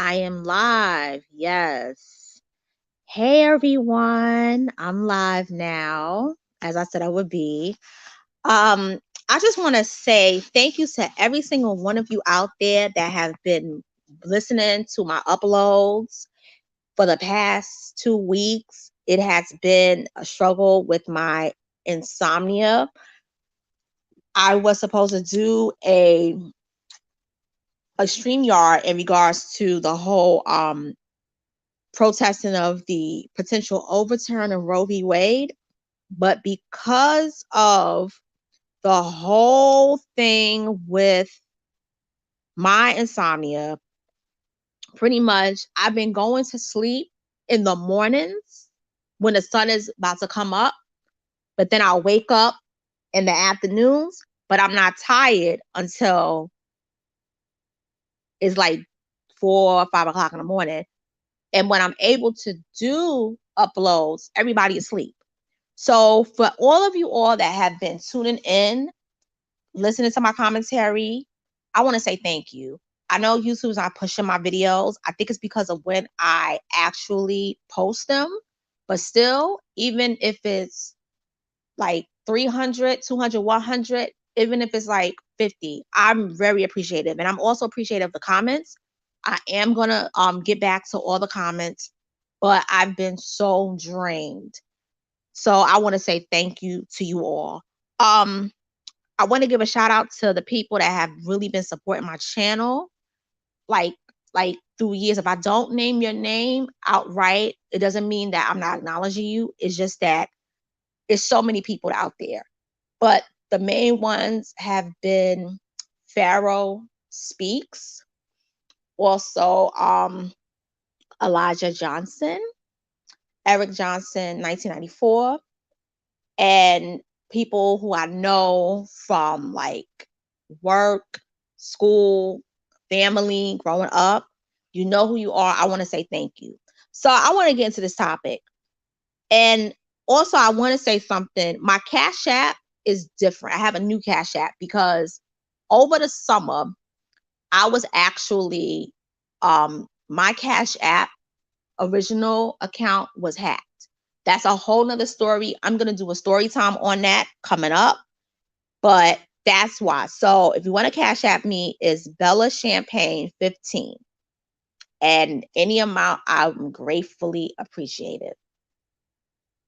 I am live. Yes. Hey everyone. I'm live now, as I said I would be. I just want to say thank you to every single one of you out there that have been listening to my uploads for the past 2 weeks. It has been a struggle with my insomnia. I was supposed to do a StreamYard in regards to the whole protesting of the potential overturn of Roe v. Wade. But because of the whole thing with my insomnia, pretty much I've been going to sleep in the mornings when the sun is about to come up, but then I'll wake up in the afternoons, but I'm not tired until it's like 4 or 5 o'clock in the morning. And when I'm able to do uploads, everybody is asleep. So for all of you all that have been tuning in, listening to my commentary, I want to say thank you. I know YouTube's not pushing my videos. I think it's because of when I actually post them. But still, even if it's like 300, 200, 100, even if it's like 50, I'm very appreciative. And I'm also appreciative of the comments. I am going to get back to all the comments, but I've been so drained. So I want to say thank you to you all. I want to give a shout out to the people that have really been supporting my channel, like through years. If I don't name your name outright, it doesn't mean that I'm not acknowledging you. It's just that it's so many people out there. But the main ones have been Pharaoh Speaks, also Elijah Johnson, Eric Johnson, 1994, and people who I know from like work, school, family, growing up. You know who you are. I want to say thank you. So I want to get into this topic. And also, I want to say something. My Cash App is different. I have a new Cash App because over the summer, I was actually, my Cash App original account was hacked. That's a whole nother story. I'm going to do a story time on that coming up, but that's why. So if you want to Cash App me, is Bella Champagne 15, and any amount I'm gratefully appreciated.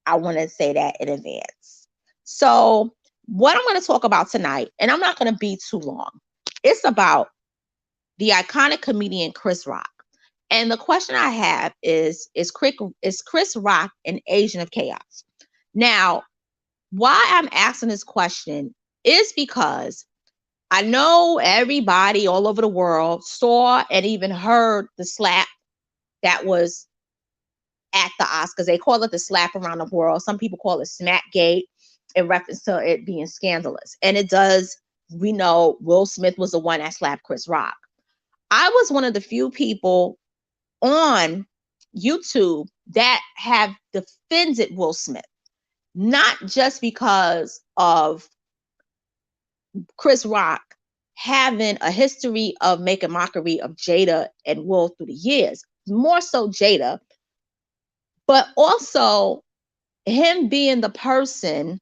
I want to say that in advance. So what I'm going to talk about tonight, and I'm not going to be too long, it's about the iconic comedian Chris Rock. And the question I have is Chris Rock an agent of chaos? Now, why I'm asking this question is because I know everybody all over the world saw and even heard the slap that was at the Oscars. They call it the slap around the world. Some people call it Smackgate in reference to it being scandalous. And it does, we know Will Smith was the one that slapped Chris Rock. I was one of the few people on YouTube that have defended Will Smith, not just because of Chris Rock having a history of making mockery of Jada and Will through the years, more so Jada, but also him being the person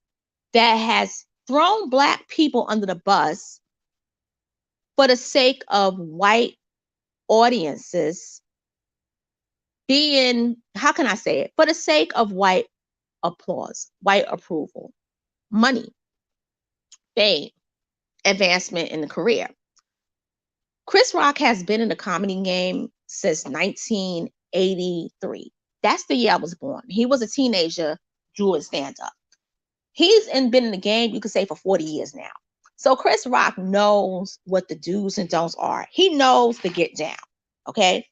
that has thrown Black people under the bus for the sake of white audiences being, how can I say it? For the sake of white applause, white approval, money, fame, advancement in the career. Chris Rock has been in the comedy game since 1983. That's the year I was born. He was a teenager doing stand up. He's been in the game, you could say, for 40 years now. So Chris Rock knows what the do's and don'ts are. He knows to get down. Okay.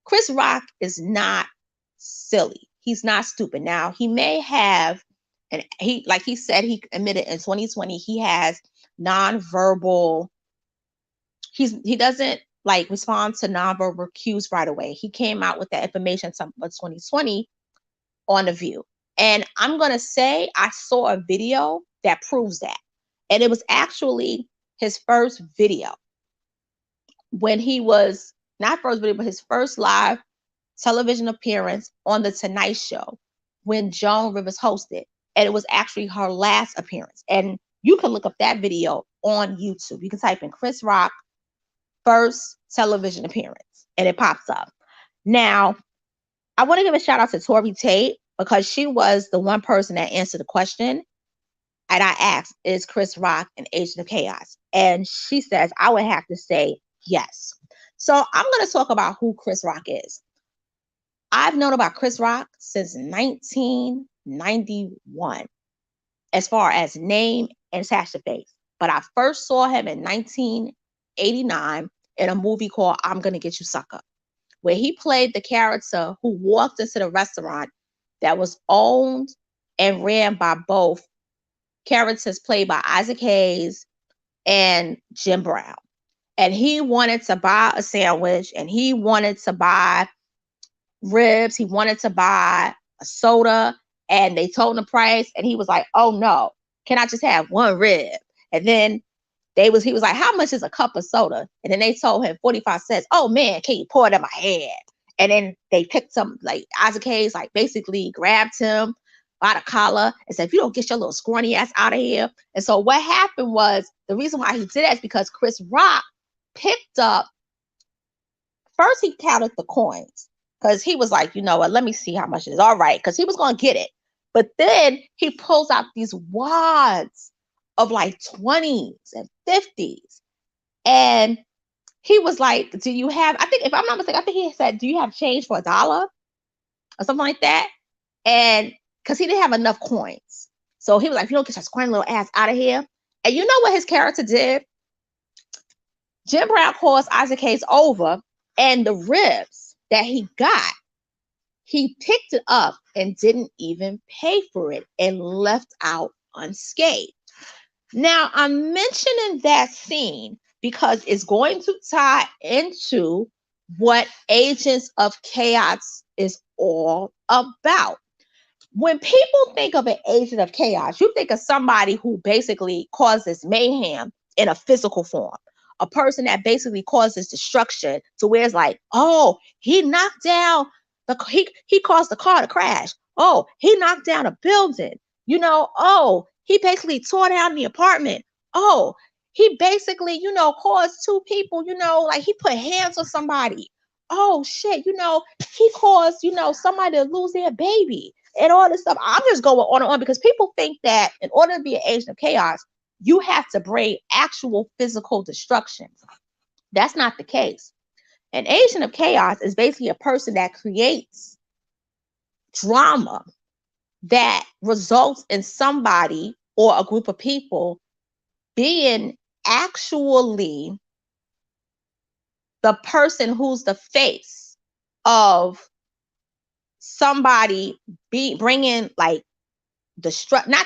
Chris Rock is not silly. He's not stupid. Now, he may have, and he, like he said, he admitted in 2020, he has nonverbal, he doesn't like respond to nonverbal cues right away. He came out with that information for 2020 on The View. And I'm going to say I saw a video that proves that. And it was actually his first video when he was not first video, but his first live television appearance on The Tonight Show when Joan Rivers hosted. And it was actually her last appearance. And you can look up that video on YouTube. You can type in Chris Rock first television appearance and it pops up. Now, I want to give a shout out to Tori Tate because she was the one person that answered the question. And I asked, is Chris Rock an agent of chaos? And she says, I would have to say yes. So I'm going to talk about who Chris Rock is. I've known about Chris Rock since 1991, as far as name and attached to face. But I first saw him in 1989 in a movie called I'm Gonna Get You Sucker, where he played the character who walked into the restaurant that was owned and ran by both characters played by Isaac Hayes and Jim Brown. And he wanted to buy a sandwich and he wanted to buy ribs. He wanted to buy a soda and they told him the price. And he was like, oh no, can I just have one rib? And then he was like, how much is a cup of soda? And then they told him 45 cents. Oh man, can you pour it in my head? And then they picked some, like Isaac Hayes, like basically grabbed him by the collar and said, if you don't get your little scrawny ass out of here. And so what happened was, the reason why he did that is because Chris Rock picked up, first he counted the coins because he was like, you know what, let me see how much it is. All right, because he was going to get it. But then he pulls out these wads of like 20s and 50s. And he was like, do you have, I think, if I'm not mistaken, I think he said, do you have change for $1 or something like that? And because he didn't have enough coins. So he was like, if you don't get your squirmy little ass out of here. And you know what his character did? Jim Brown calls Isaac Hayes over, and the ribs that he got, he picked it up and didn't even pay for it and left out unscathed. Now, I'm mentioning that scene because it's going to tie into what Agents of Chaos is all about. When people think of an agent of chaos, you think of somebody who basically causes mayhem in a physical form. A person that basically causes destruction to where it's like, oh, he knocked down he caused the car to crash. Oh, he knocked down a building. You know, oh, he basically tore down the apartment. Oh, he basically, you know, caused two people, you know, like he put hands on somebody. Oh shit, you know, he caused, you know, somebody to lose their baby and all this stuff. I'm just going on and on because people think that in order to be an agent of chaos, you have to bring actual physical destruction. That's not the case. An agent of chaos is basically a person that creates drama that results in somebody or a group of people being actually the person who's the face of somebody bringing like not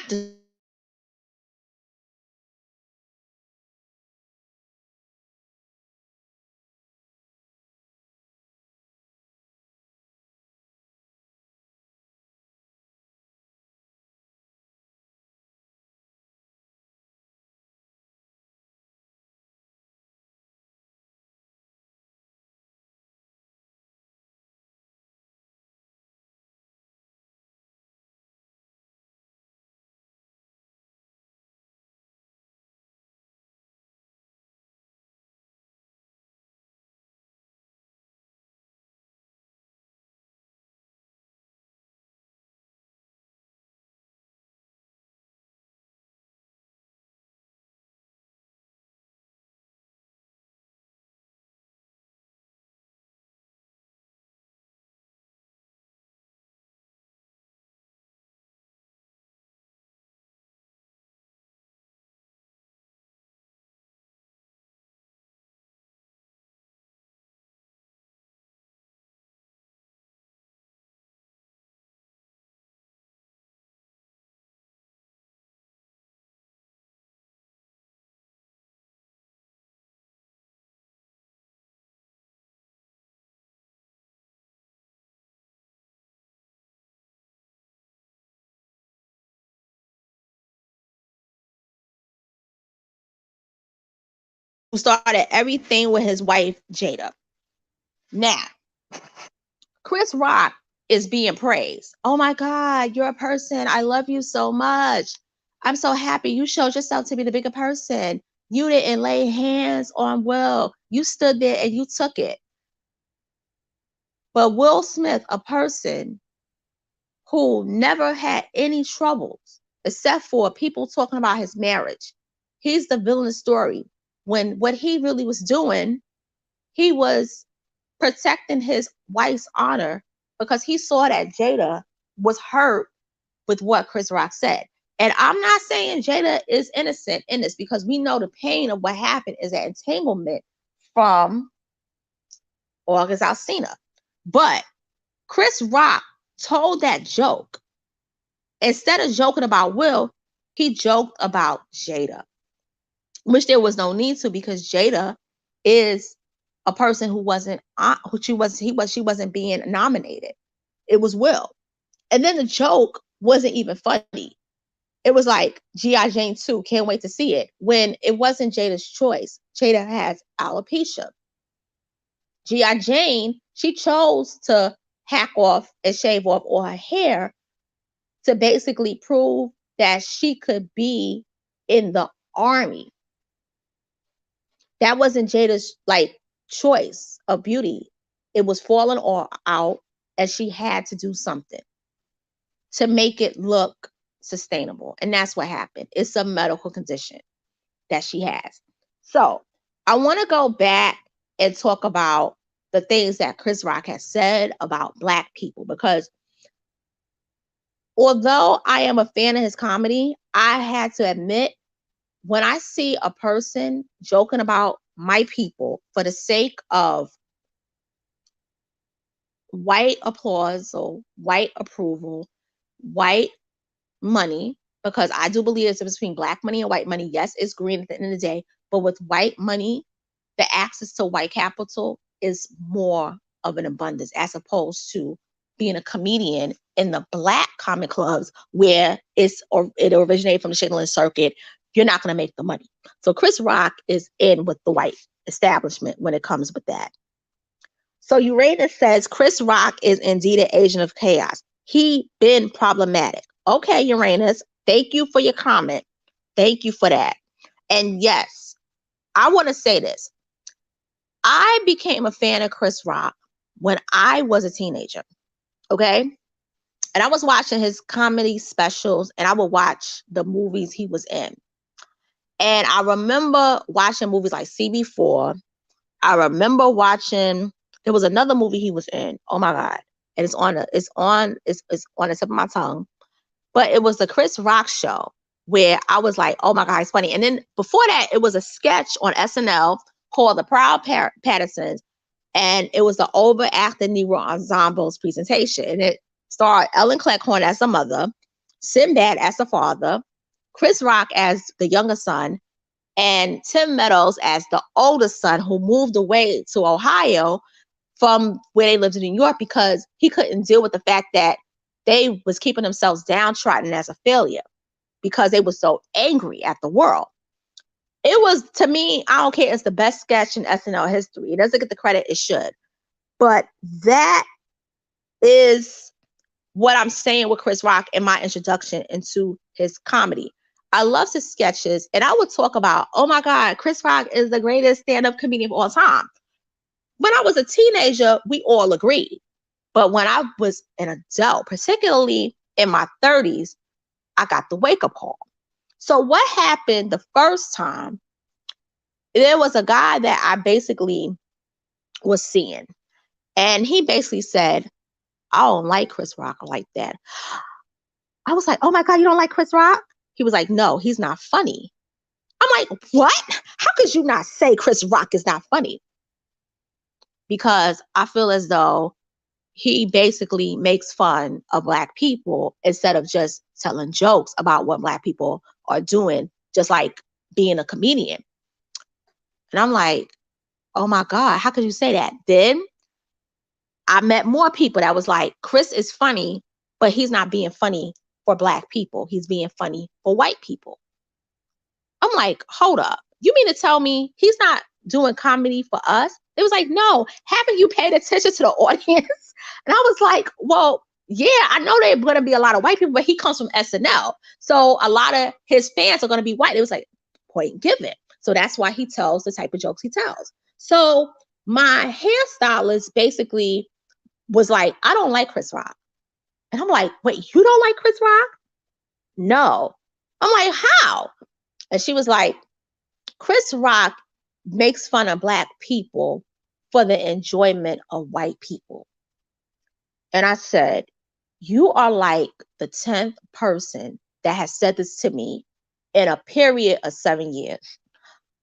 who started everything with his wife Jada. Now, Chris Rock is being praised. Oh my God, you're a person. I love you so much. I'm so happy you showed yourself to be the bigger person. You didn't lay hands on Will. You stood there and you took it. But Will Smith, a person who never had any troubles except for people talking about his marriage, he's the villain of the story. When what he really was doing, he was protecting his wife's honor because he saw that Jada was hurt with what Chris Rock said. And I'm not saying Jada is innocent in this because we know the pain of what happened is that entanglement from August Alsina. But Chris Rock told that joke. Instead of joking about Will, he joked about Jada, which there was no need to because Jada is a person who wasn't she wasn't being nominated. It was Will. And then the joke wasn't even funny. It was like G.I. Jane 2, can't wait to see it. When it wasn't Jada's choice. Jada has alopecia. G.I. Jane, she chose to hack off and shave off all her hair to basically prove that she could be in the army. That wasn't Jada's like choice of beauty. It was falling all out and she had to do something to make it look sustainable. And that's what happened. It's a medical condition that she has. So I want to go back and talk about the things that Chris Rock has said about Black people, because although I am a fan of his comedy, I had to admit, when I see a person joking about my people for the sake of white applause or white approval, white money, because I do believe it's between Black money and white money. Yes, it's green at the end of the day, but with white money, the access to white capital is more of an abundance as opposed to being a comedian in the Black comic clubs where it originated from the Chitlin circuit. You're not going to make the money. So Chris Rock is in with the white establishment when it comes with that. So Uranus says Chris Rock is indeed an agent of chaos. He been problematic. Okay, Uranus, thank you for your comment. Thank you for that. And yes, I want to say this. I became a fan of Chris Rock when I was a teenager. Okay? And I was watching his comedy specials and I would watch the movies he was in. And I remember watching movies like CB4. I remember watching, there was another movie he was in. Oh my God. And it's on the tip of my tongue. But it was the Chris Rock show where I was like, oh my God, it's funny. And then before that, it was a sketch on SNL called The Proud Pattersons. And it was the overacted Negro Ensemble's presentation. And it starred Ellen Cleckhorn as the mother, Sinbad as the father, Chris Rock as the younger son, and Tim Meadows as the oldest son who moved away to Ohio from where they lived in New York because he couldn't deal with the fact that they was keeping themselves downtrodden as a failure because they were so angry at the world. It was, to me, I don't care, it's the best sketch in SNL history. It doesn't get the credit it should. But that is what I'm saying with Chris Rock in my introduction into his comedy. I love his sketches, and I would talk about, oh my God, Chris Rock is the greatest stand-up comedian of all time. When I was a teenager, we all agreed. But when I was an adult, particularly in my 30s, I got the wake-up call. So what happened the first time, there was a guy that I basically was seeing. And he basically said, I don't like Chris Rock like that. I was like, oh my God, you don't like Chris Rock? He was like, no, he's not funny. I'm like, what? How could you not say Chris Rock is not funny? Because I feel as though he basically makes fun of Black people instead of just telling jokes about what Black people are doing, just like being a comedian. And I'm like, oh my God, how could you say that? Then I met more people that was like, Chris is funny, but he's not being funny for Black people. He's being funny for white people. I'm like, hold up. You mean to tell me he's not doing comedy for us? It was like, no, haven't you paid attention to the audience? And I was like, well, yeah, I know there's going to be a lot of white people, but he comes from SNL. So a lot of his fans are going to be white. It was like, point given. So that's why he tells the type of jokes he tells. So my hairstylist basically was like, I don't like Chris Rock. And I'm like, wait, you don't like Chris Rock? No. I'm like, how? And she was like, Chris Rock makes fun of Black people for the enjoyment of white people. And I said, you are like the 10th person that has said this to me in a period of 7 years.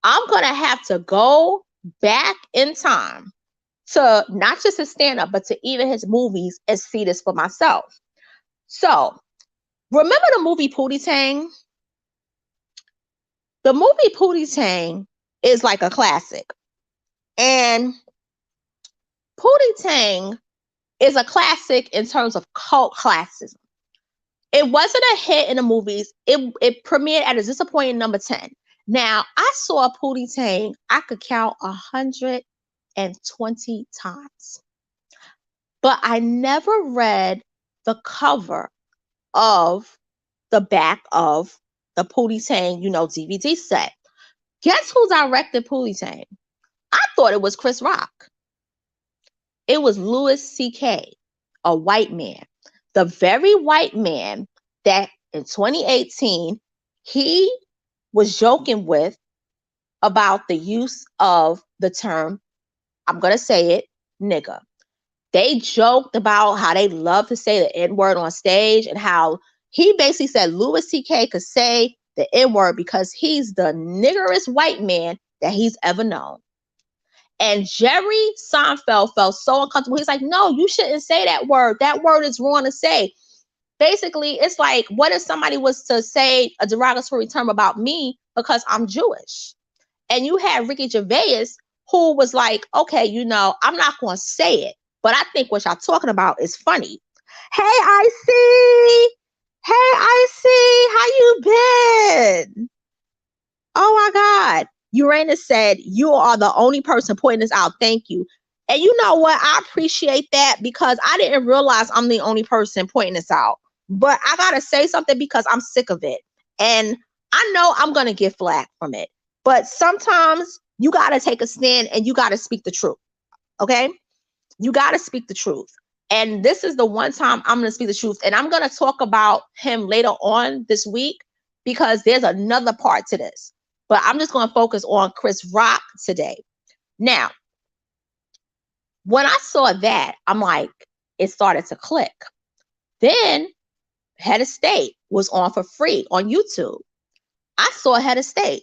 I'm going to have to go back in time to not just his stand-up, but to even his movies and see this for myself. So, remember the movie Pootie Tang? The movie Pootie Tang is like a classic. And Pootie Tang is a classic in terms of cult classism. It wasn't a hit in the movies. It premiered at a disappointing number 10. Now, I saw Pootie Tang, I could count 120 times. But I never read the cover of the back of the Pootie Tang, DVD set. Guess who directed Pootie Tang? I thought it was Chris Rock. It was Louis C.K., a white man. The very white man that in 2018, he was joking with about the use of the term, I'm going to say it, nigga. They joked about how they love to say the N-word on stage and how he basically said Louis C.K. could say the N-word because he's the niggerest white man that he's ever known. And Jerry Seinfeld felt so uncomfortable. He's like, no, you shouldn't say that word. That word is wrong to say. Basically, it's like, what if somebody was to say a derogatory term about me because I'm Jewish? And you had Ricky Gervais, who was like, okay, I'm not going to say it, but I think what y'all talking about is funny. Hey, Icy. Hey, Icy. How you been? Oh, my God. Uranus said, you are the only person pointing this out. Thank you. And you know what? I appreciate that because I didn't realize I'm the only person pointing this out. But I got to say something because I'm sick of it. And I know I'm going to get flack from it. But sometimes you got to take a stand and you got to speak the truth. Okay? You got to speak the truth. And this is the one time I'm going to speak the truth. And I'm going to talk about him later on this week because there's another part to this. But I'm just going to focus on Chris Rock today. Now, when I saw that, I'm like, it started to click. Then Head of State was on for free on YouTube. I saw Head of State.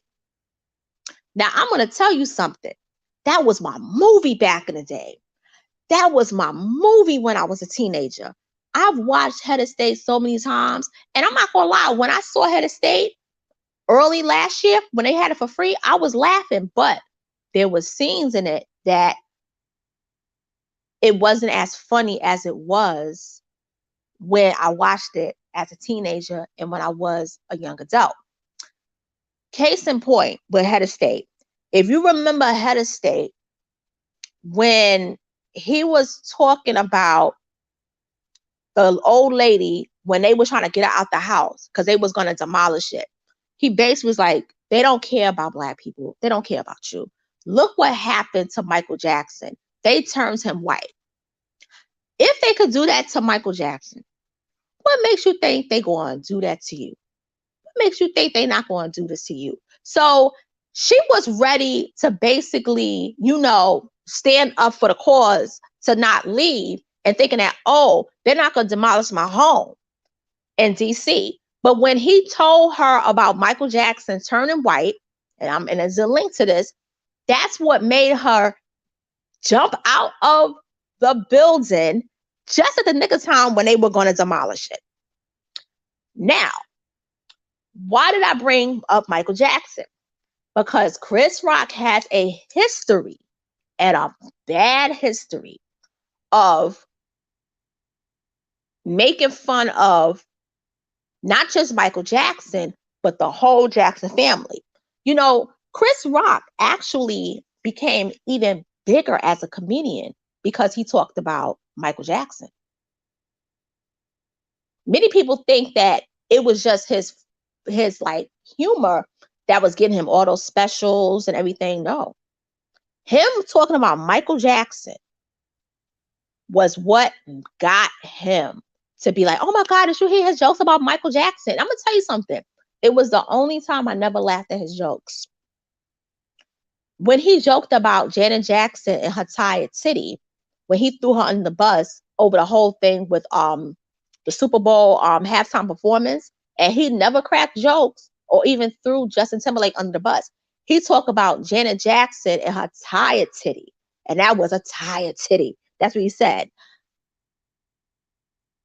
Now, I'm going to tell you something. That was my movie back in the day. That was my movie when I was a teenager. I've watched Head of State so many times. And I'm not going to lie, when I saw Head of State early last year, when they had it for free, I was laughing. But there was scenes in it that it wasn't as funny as it was when I watched it as a teenager and when I was a young adult. Case in point with Head of State. If you remember Head of State, when he was talking about the old lady when they were trying to get her out the house because they was going to demolish it, he basically was like, they don't care about Black people. They don't care about you. Look what happened to Michael Jackson. They turned him white. If they could do that to Michael Jackson, what makes you think they're going to do that to you? What makes you think they're not going to do this to you? So she was ready to basically, stand up for the cause to not leave and thinking that, oh, they're not going to demolish my home in DC. But when he told her about Michael Jackson turning white, and there's a link to this, that's what made her jump out of the building just at the nick of time when they were going to demolish it. Now, why did I bring up Michael Jackson? Because Chris Rock has a history, and a bad history, of making fun of not just Michael Jackson, but the whole Jackson family. Chris Rock actually became even bigger as a comedian because he talked about Michael Jackson. Many people think that it was just his like humor that was getting him all those specials and everything. No. Him talking about Michael Jackson was what got him to be like, oh my God, did you hear his jokes about Michael Jackson? I'm going to tell you something. It was the only time I never laughed at his jokes. When he joked about Janet Jackson and her tired titty, when he threw her under the bus over the whole thing with the Super Bowl halftime performance, and he never cracked jokes or even threw Justin Timberlake under the bus. He talked about Janet Jackson and her tired titty, and that was a tired titty. That's what he said.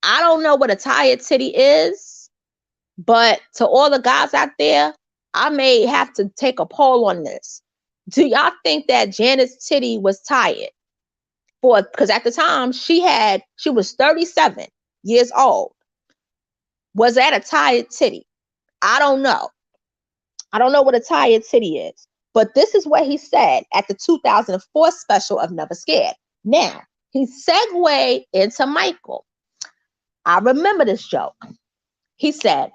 I don't know what a tired titty is, but to all the guys out there, I may have to take a poll on this. Do y'all think that Janet's titty was tired? Because at the time she was 37 years old. Was that a tired titty? I don't know. I don't know what a tired titty is. But this is what he said at the 2004 special of Never Scared. Now, he segued into Michael. I remember this joke. He said,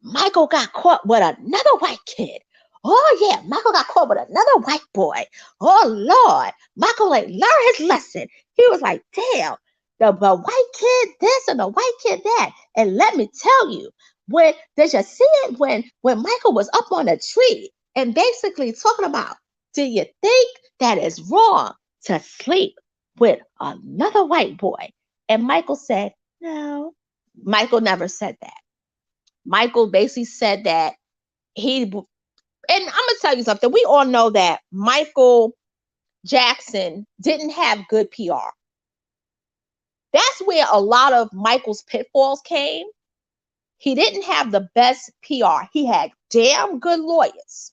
Michael got caught with another white kid. Oh, yeah, Michael got caught with another white boy. Oh, Lord. Michael like learned his lesson. He was like, damn, the white kid this and the white kid that. And let me tell you, when did you see it when Michael was up on a tree and basically talking about, do you think that it's wrong to sleep with another white boy? And Michael said, no. Michael never said that. Michael basically said that and I'm going to tell you something. We all know that Michael Jackson didn't have good PR. That's where a lot of Michael's pitfalls came. He didn't have the best PR. He had damn good lawyers,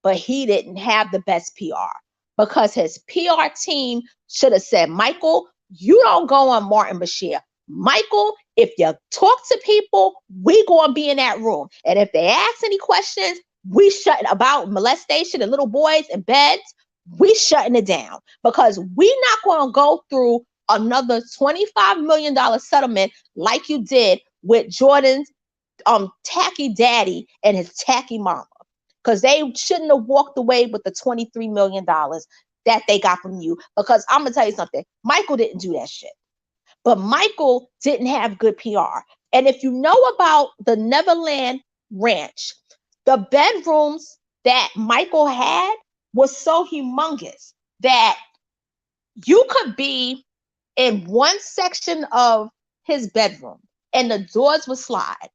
but he didn't have the best PR because his PR team should have said, Michael, you don't go on Martin Bashir. Michael, if you talk to people, we gonna be in that room. And if they ask any questions, we shut about molestation and little boys in beds, we shutting it down because we not gonna go through another $25 million settlement like you did with Jordan's tacky daddy and his tacky mama. Because they shouldn't have walked away with the $23 million that they got from you. Because I'm gonna tell you something, Michael didn't do that shit. But Michael didn't have good PR. And if you know about the Neverland Ranch, the bedrooms that Michael had was so humongous that you could be in one section of his bedroom and the doors would slide.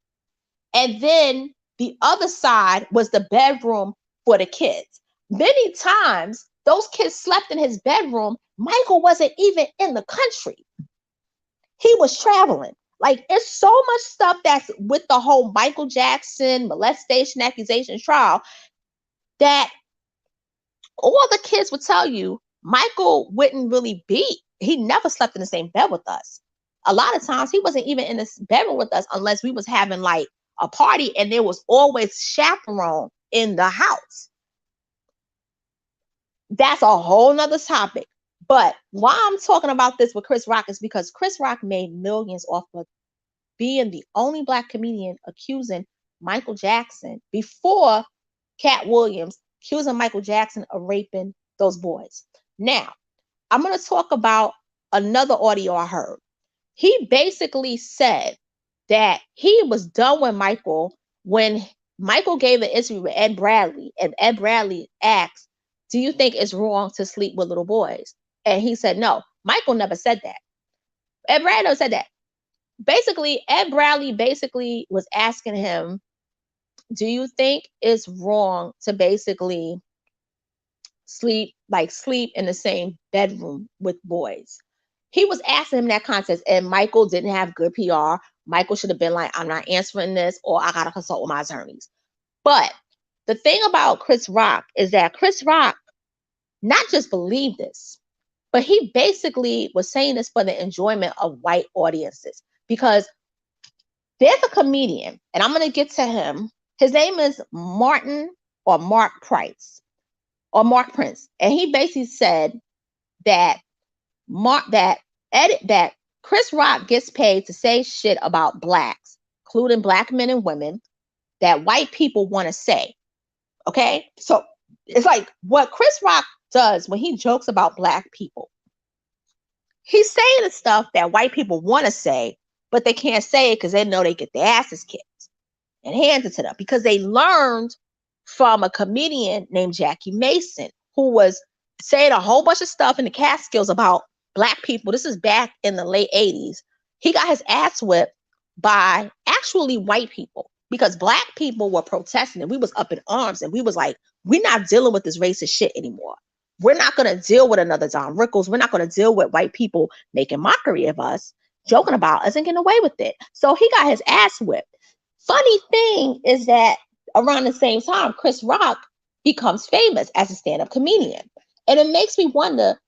And then the other side was the bedroom for the kids. Many times, those kids slept in his bedroom. Michael wasn't even in the country. He was traveling. Like, it's so much stuff that's with the whole Michael Jackson molestation accusation trial that all the kids would tell you Michael wouldn't really he never slept in the same bed with us. A lot of times he wasn't even in this bedroom with us unless we was having like a party and there was always chaperone in the house. That's a whole nother topic. But why I'm talking about this with Chris Rock is because Chris Rock made millions off of being the only Black comedian accusing Michael Jackson before Cat Williams accusing Michael Jackson of raping those boys. Now, I'm going to talk about another audio I heard. He basically said that he was done with Michael when Michael gave an interview with Ed Bradley, and Ed Bradley asked, do you think it's wrong to sleep with little boys? And he said, no. Michael never said that. Ed Bradley never said that. Basically, Ed Bradley basically was asking him, do you think it's wrong to basically sleep in the same bedroom with boys? He was asking him that context, and Michael didn't have good PR. Michael should have been like, I'm not answering this, or I got to consult with my attorneys. But the thing about Chris Rock is that Chris Rock not just believed this, but he basically was saying this for the enjoyment of white audiences. Because there's a comedian, and I'm going to get to him. His name is Mark Price. or Mark Prince, and he basically said that that Chris Rock gets paid to say shit about blacks, including black men and women, that white people want to say. Okay, so it's like what Chris Rock does when he jokes about black people. He's saying the stuff that white people want to say, but they can't say it because they know they get their asses kicked and handed to them because they learned from a comedian named Jackie Mason, who was saying a whole bunch of stuff in the Catskills about black people. This is back in the late 80s. He got his ass whipped by actually white people because black people were protesting and we was up in arms and we was like, we're not dealing with this racist shit anymore. We're not going to deal with another Don Rickles. We're not going to deal with white people making mockery of us, joking about us and getting away with it. So he got his ass whipped. Funny thing is that around the same time, Chris Rock becomes famous as a stand-up comedian. And it makes me wonder,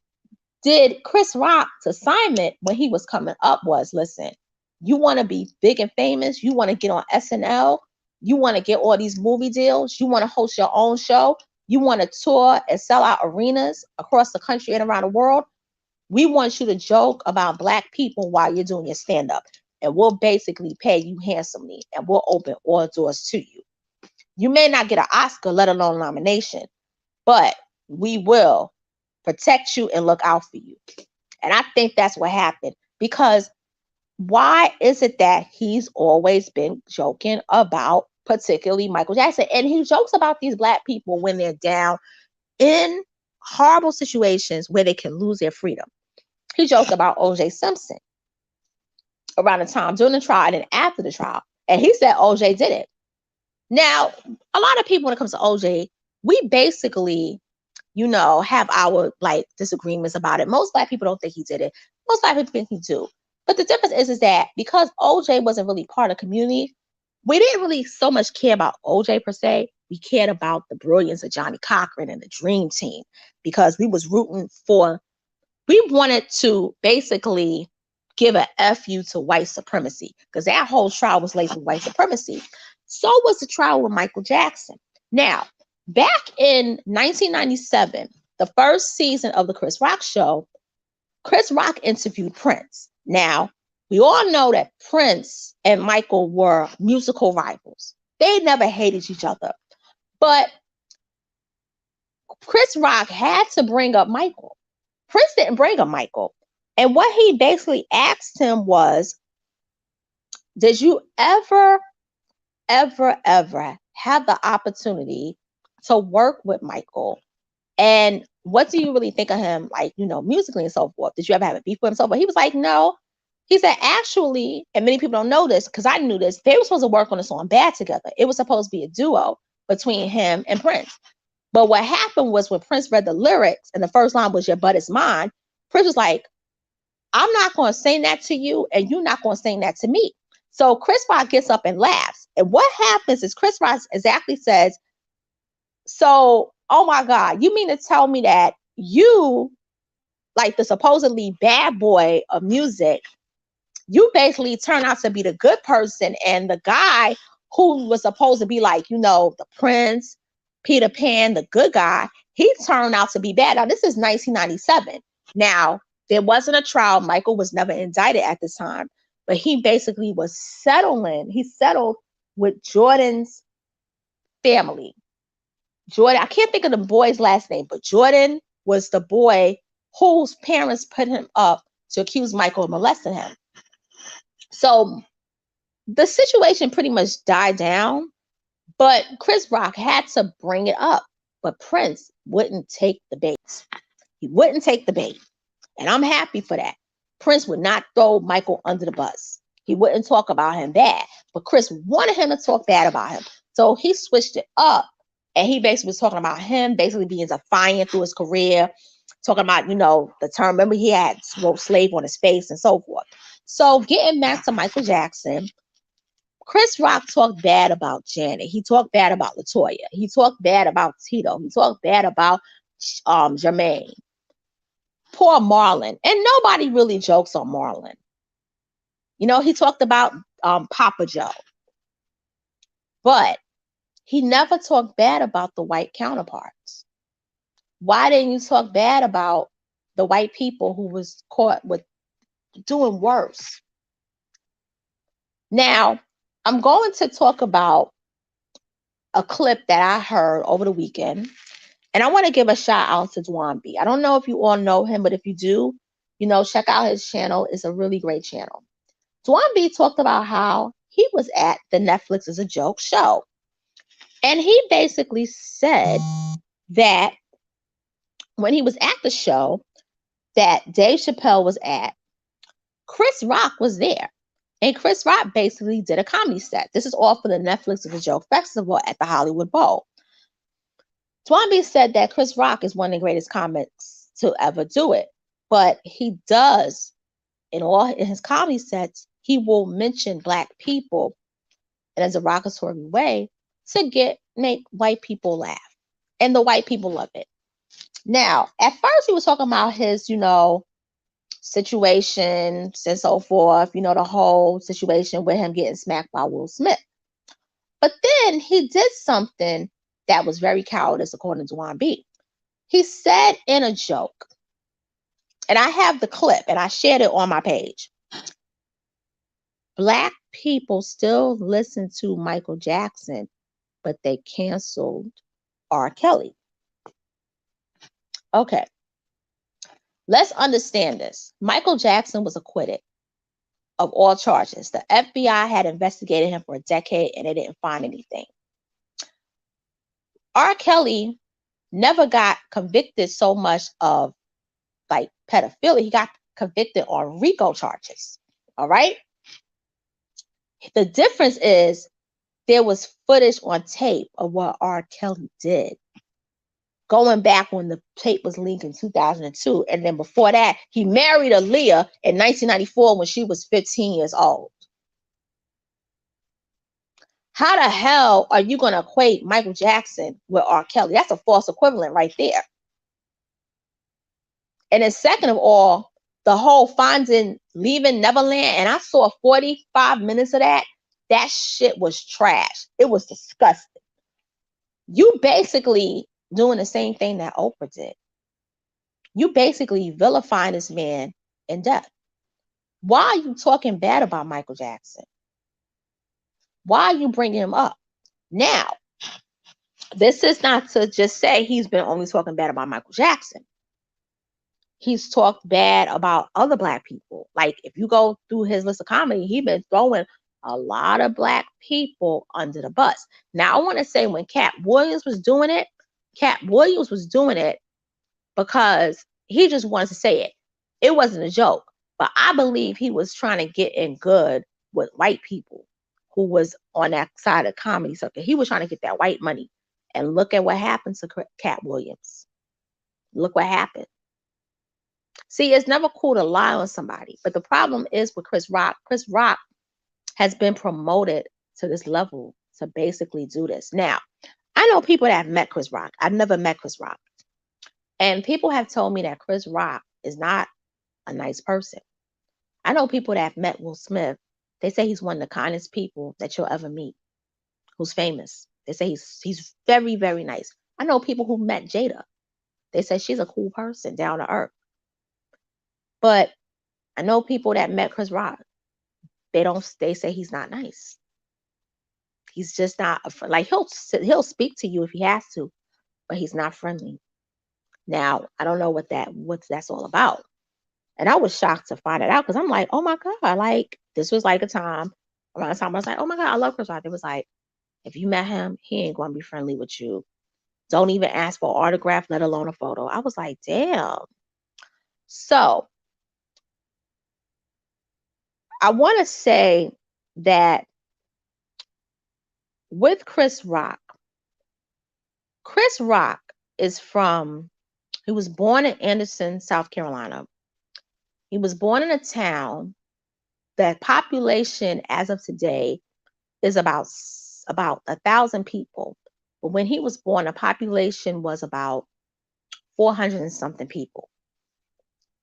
did Chris Rock's assignment when he was coming up was, listen, you want to be big and famous, you want to get on SNL, you want to get all these movie deals, you want to host your own show, you want to tour and sell out arenas across the country and around the world, we want you to joke about black people while you're doing your stand-up. And we'll basically pay you handsomely and we'll open all doors to you. You may not get an Oscar, let alone a nomination, but we will protect you and look out for you. And I think that's what happened, because why is it that he's always been joking about particularly Michael Jackson? And he jokes about these black people when they're down in horrible situations where they can lose their freedom. He joked about O.J. Simpson around the time during the trial and after the trial. And he said O.J. did it. Now, a lot of people, when it comes to O.J., we basically, have our like disagreements about it. Most black people don't think he did it. Most black people think he do. But the difference is that because O.J. wasn't really part of the community, we didn't really so much care about O.J. per se. We cared about the brilliance of Johnny Cochran and the Dream Team, because we wanted to basically give a FU to white supremacy, because that whole trial was laced with white supremacy. So was the trial with Michael Jackson. Now, back in 1997, the first season of the Chris Rock show, Chris Rock interviewed Prince. Now, we all know that Prince and Michael were musical rivals. They never hated each other. But Chris Rock had to bring up Michael. Prince didn't bring up Michael. And what he basically asked him was, did you ever have the opportunity to work with Michael? And what do you really think of him, like, musically and so forth? Did you ever have a beef with him? So forth? He was like, no. He said, actually, and many people don't know this because I knew this, they were supposed to work on a song Bad together. It was supposed to be a duo between him and Prince. But what happened was when Prince read the lyrics and the first line was your butt is mine, Prince was like, I'm not going to sing that to you and you're not going to sing that to me. So Chris Rock gets up and laughs. And what happens is Chris Rock exactly says, so, oh my God, you mean to tell me that you, like the supposedly bad boy of music, you basically turn out to be the good person, and the guy who was supposed to be like, the Prince, Peter Pan, the good guy, he turned out to be bad. Now, this is 1997. Now, there wasn't a trial. Michael was never indicted at this time, but he basically was settling. He settled with Jordan's family. Jordan, I can't think of the boy's last name, but Jordan was the boy whose parents put him up to accuse Michael of molesting him. So the situation pretty much died down, but Chris Rock had to bring it up. But Prince wouldn't take the bait. He wouldn't take the bait. And I'm happy for that. Prince would not throw Michael under the bus. He wouldn't talk about him bad. But Chris wanted him to talk bad about him. So he switched it up. And he basically was talking about him basically being defiant through his career. Talking about, the term. Remember, he had wrote slave on his face and so forth. So getting back to Michael Jackson, Chris Rock talked bad about Janet. He talked bad about LaToya. He talked bad about Tito. He talked bad about Jermaine. Poor Marlon. And nobody really jokes on Marlon. He talked about Papa Joe. But he never talked bad about the white counterparts. Why didn't you talk bad about the white people who was caught with doing worse? Now, I'm going to talk about a clip that I heard over the weekend, and I want to give a shout out to Dwan B. I don't know if you all know him, but if you do, check out his channel. It's a really great channel. Dwan B talked about how he was at the Netflix is a Joke show. And he basically said that when he was at the show that Dave Chappelle was at, Chris Rock was there. And Chris Rock basically did a comedy set. This is all for the Netflix is a Joke Festival at the Hollywood Bowl. Swanby said that Chris Rock is one of the greatest comics to ever do it. But he does, in his comedy sets, he will mention Black people in a derogatory way to make white people laugh. And the white people love it. Now, at first he was talking about his, situations and so forth, the whole situation with him getting smacked by Will Smith. But then he did something that was very cowardice, according to Juan B. He said in a joke, and I have the clip and I shared it on my page. Black people still listen to Michael Jackson, but they canceled R. Kelly. Okay. Let's understand this. Michael Jackson was acquitted of all charges. The FBI had investigated him for a decade and they didn't find anything. R. Kelly never got convicted so much of like pedophilia. He got convicted on RICO charges. All right. The difference is there was footage on tape of what R. Kelly did. Going back when the tape was leaked in 2002. And then before that, he married Aaliyah in 1994 when she was 15 years old. How the hell are you going to equate Michael Jackson with R. Kelly? That's a false equivalent right there. And then second of all, the whole Finding Leaving Neverland, and I saw 45 minutes of that. That shit was trash. It was disgusting. You basically doing the same thing that Oprah did. You basically vilifying this man in death. Why are you talking bad about Michael Jackson? Why are you bringing him up? Now, this is not to just say he's been only talking bad about Michael Jackson. He's talked bad about other Black people. Like, if you go through his list of comedy, he's been throwing a lot of Black people under the bus. Now, I want to say when Cat Williams was doing it because he just wanted to say it. It wasn't a joke. But I believe he was trying to get in good with white people who was on that side of comedy circuit. He was trying to get that white money. And look at what happened to Cat Williams. Look what happened. See, it's never cool to lie on somebody. But the problem is with Chris Rock. Chris Rock has been promoted to this level to basically do this. Now, I know people that have met Chris Rock. I've never met Chris Rock. And people have told me that Chris Rock is not a nice person. I know people that have met Will Smith. They say he's one of the kindest people that you'll ever meet, who's famous. They say he's very, very nice. I know people who met Jada. They say she's a cool person, down to earth. But I know people that met Chris Rock. They say he's not nice. He's just not like he'll speak to you if he has to, but he's not friendly. Now, I don't know what that's all about. And I was shocked to find it out because I'm like, oh my God, like this was like around the time I was like, oh my God, I love Chris Rock. It was like, if you met him, he ain't going to be friendly with you. Don't even ask for an autograph, let alone a photo. I was like, damn. So I want to say that with Chris Rock he was born in Anderson, South Carolina. He was born in a town that population as of today is about 1,000 people. But when he was born, the population was about 400 and something people.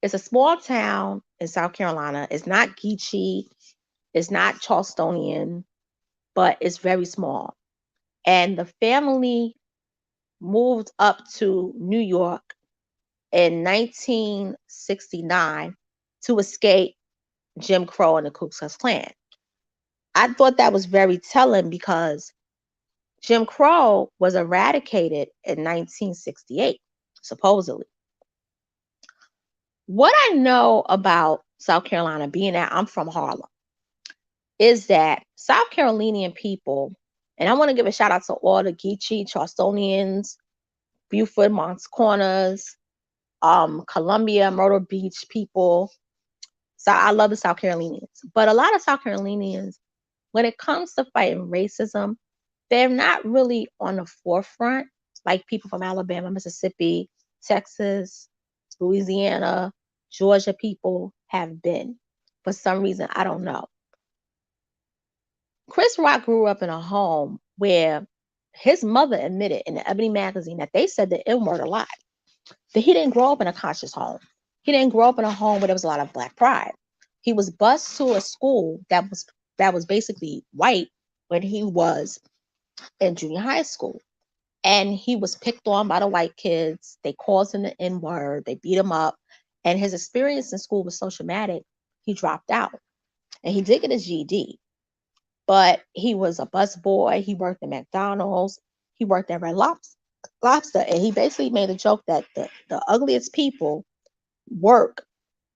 It's a small town in South Carolina. It's not Geechee. It's not Charlestonian, but it's very small. And the family moved up to New York in 1969 to escape Jim Crow and the Ku Klux Klan. I thought that was very telling because Jim Crow was eradicated in 1968, supposedly. What I know about South Carolina, being that I'm from Harlem, is that South Carolinian people, and I want to give a shout out to all the Geechee, Charlestonians, Beaufort, Moncks Corners, Columbia, Myrtle Beach people. So I love the South Carolinians. But a lot of South Carolinians, when it comes to fighting racism, they're not really on the forefront like people from Alabama, Mississippi, Texas, Louisiana, Georgia people have been. For some reason, I don't know. Chris Rock grew up in a home where his mother admitted in the Ebony magazine that they said the N word a lot. That he didn't grow up in a conscious home. He didn't grow up in a home where there was a lot of Black pride. He was bused to a school that was basically white when he was in junior high school. And he was picked on by the white kids. They called him the N word. They beat him up. And his experience in school was so traumatic, he dropped out. And he did get his GED. But he was a busboy. He worked at McDonald's. He worked at Red Lobster. And he basically made a joke that the ugliest people work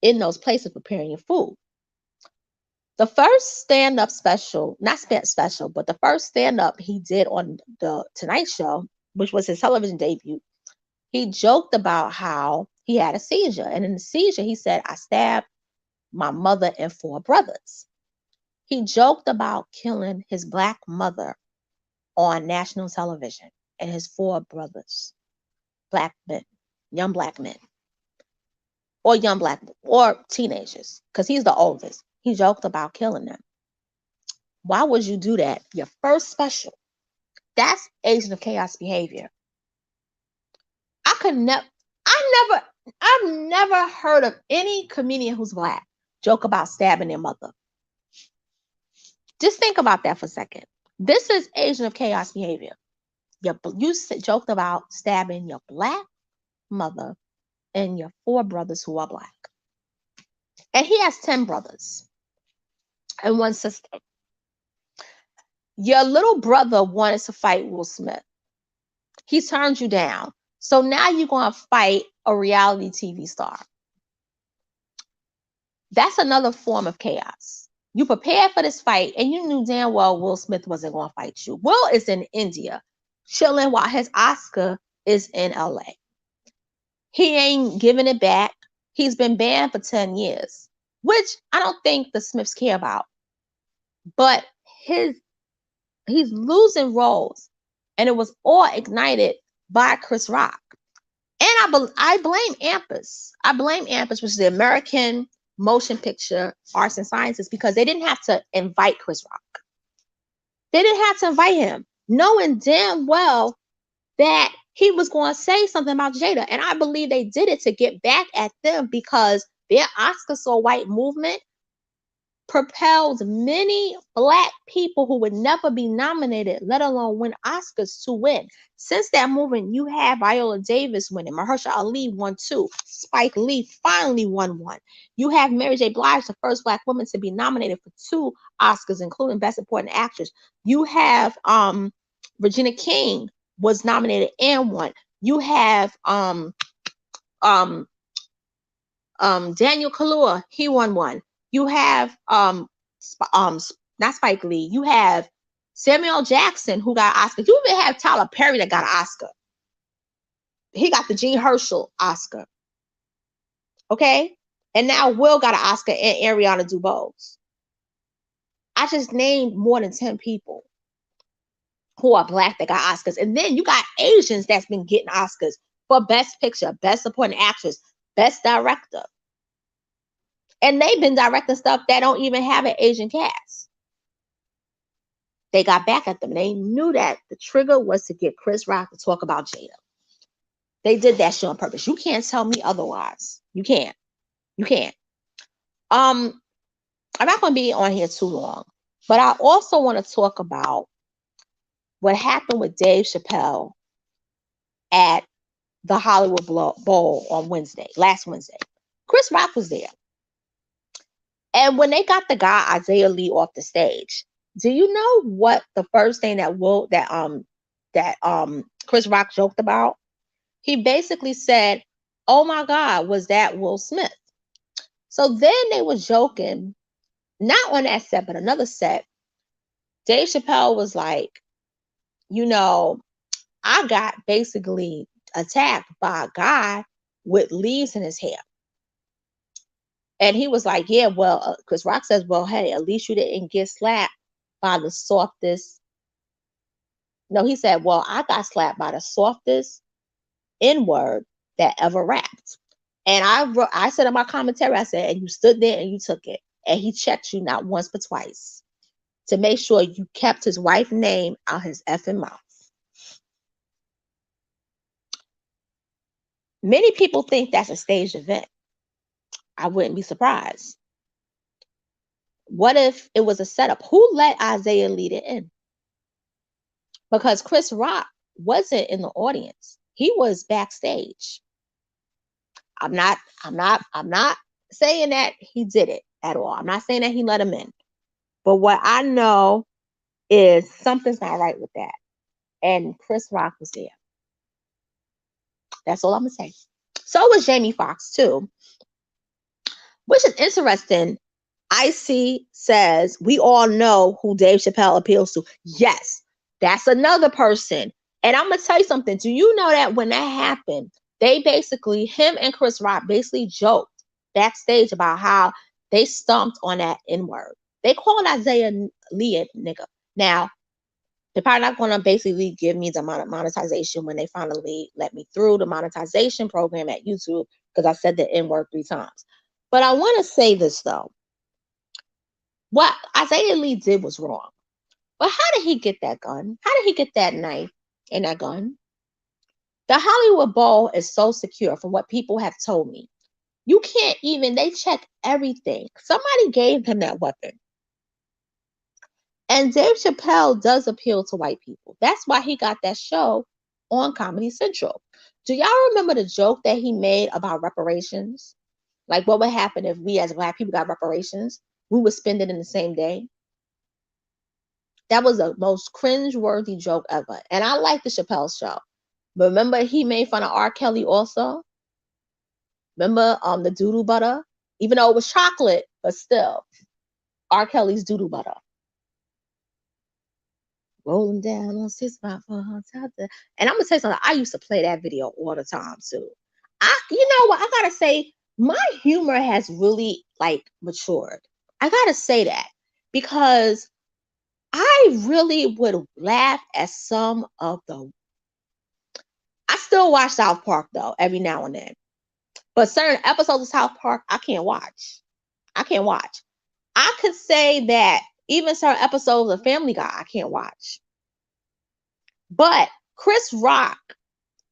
in those places preparing your food. The first stand-up special, not special, but the first stand-up he did on the Tonight Show, which was his television debut, he joked about how he had a seizure. And in the seizure, he said, I stabbed my mother and 4 brothers. He joked about killing his Black mother on national television and his 4 brothers, Black men, young Black men, or young Black, or teenagers, because he's the oldest. He joked about killing them. Why would you do that? Your first special. That's Agent of Chaos behavior. I've never heard of any comedian who's Black joke about stabbing their mother. Just think about that for a second. This is Agent of Chaos behavior. You joked about stabbing your Black mother and your 4 brothers who are Black. And he has 10 brothers and 1 sister. Your little brother wanted to fight Will Smith. He turned you down. So now you're going to fight a reality TV star. That's another form of chaos. You prepared for this fight and you knew damn well Will Smith wasn't going to fight you. Will is in India, chilling while his Oscar is in LA. He ain't giving it back. He's been banned for 10 years, which I don't think the Smiths care about. But he's losing roles, and it was all ignited by Chris Rock. And I blame AMPAS. I blame AMPAS, which is the American Motion Picture Arts and Sciences, because they didn't have to invite Chris Rock. They didn't have to invite him, knowing damn well that he was going to say something about Jada. And I believe they did it to get back at them because their Oscar So White movement propelled many Black people who would never be nominated, let alone win Oscars, to win. Since that movement, you have Viola Davis winning, Mahershala Ali won 2, Spike Lee finally won 1. You have Mary J. Blige, the first Black woman to be nominated for 2 Oscars, including Best Supporting Actress. You have Regina King was nominated and won. You have Daniel Kaluuya, he won 1. You have not Spike Lee. You have Samuel Jackson, who got an Oscar. You even have Tyler Perry that got an Oscar. He got the Jean Herschel Oscar. Okay? And now Will got an Oscar and Ariana DeBose. I just named more than 10 people who are Black that got Oscars. And then you got Asians that's been getting Oscars for Best Picture, Best Supporting Actress, Best Director. And they've been directing stuff that don't even have an Asian cast. They got back at them. They knew that the trigger was to get Chris Rock to talk about Jada. They did that shit on purpose. You can't tell me otherwise. You can't. You can't. I'm not going to be on here too long, but I also want to talk about what happened with Dave Chappelle at the Hollywood Bowl on last Wednesday. Chris Rock was there. And when they got the guy Isaiah Lee off the stage, do you know what the first thing that Chris Rock joked about? He basically said, "Oh my God, was that Will Smith?" So then they were joking, not on that set, but another set. Dave Chappelle was like, I got basically attacked by a guy with leaves in his hair. And he was like, yeah, well, Chris Rock says, well, hey, at least you didn't get slapped by the softest. No, he said, well, I got slapped by the softest N-word that ever rapped. And I said in my commentary, I said, and you stood there and you took it. And he checked you not once but twice to make sure you kept his wife's name out his effing mouth. Many people think that's a staged event. I wouldn't be surprised. What if it was a setup? Who let Isaiah lead it in? Because Chris Rock wasn't in the audience. He was backstage. I'm not saying that he did it at all. I'm not saying that he let him in. But what I know is something's not right with that. And Chris Rock was there. That's all I'm going to say. So was Jamie Foxx too. Which is interesting. Icy says, we all know who Dave Chappelle appeals to. Yes, that's another person. And I'm going to tell you something. Do you know that when that happened, him and Chris Rock basically joked backstage about how they stomped on that N-word. They called Isaiah Lee a nigga. Now, they're probably not going to basically give me the monetization when they finally let me through the monetization program at YouTube because I said the N-word 3 times. But I want to say this, though. What Isaiah Lee did was wrong. But how did he get that gun? How did he get that knife and that gun? The Hollywood Bowl is so secure from what people have told me. You can't even, they check everything. Somebody gave him that weapon. And Dave Chappelle does appeal to white people. That's why he got that show on Comedy Central. Do y'all remember the joke that he made about reparations? Like what would happen if we as black people got reparations? We would spend it in the same day. That was the most cringe-worthy joke ever. And I like the Chappelle show. But remember he made fun of R. Kelly also? Remember the doo-doo butter? Even though it was chocolate, but still. R. Kelly's doo-doo butter. Rolling down on 6 for her top. And I'm going to tell you something. I used to play that video all the time too. You know what? I got to say, my humor has really matured. I got to say that because I really would laugh at some of I still watch South Park though, every now and then. But certain episodes of South Park, I can't watch. I could say that even certain episodes of Family Guy, I can't watch. But Chris Rock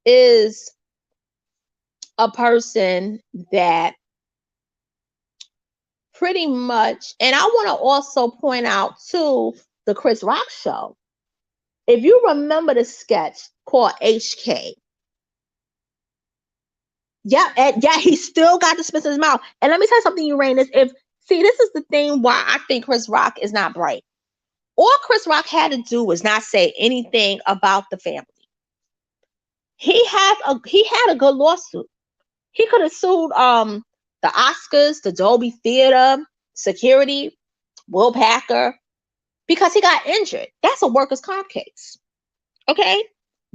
is a person that pretty much, and I want to also point out too, the Chris Rock show. If you remember the sketch called HK, he still got the spit in his mouth. And let me tell you something, Uranus. This is the thing why I think Chris Rock is not bright. All Chris Rock had to do was not say anything about the family. He had a good lawsuit. He could have sued the Oscars, the Dolby Theater, security, Will Packer, because he got injured. That's a workers' comp case. Okay?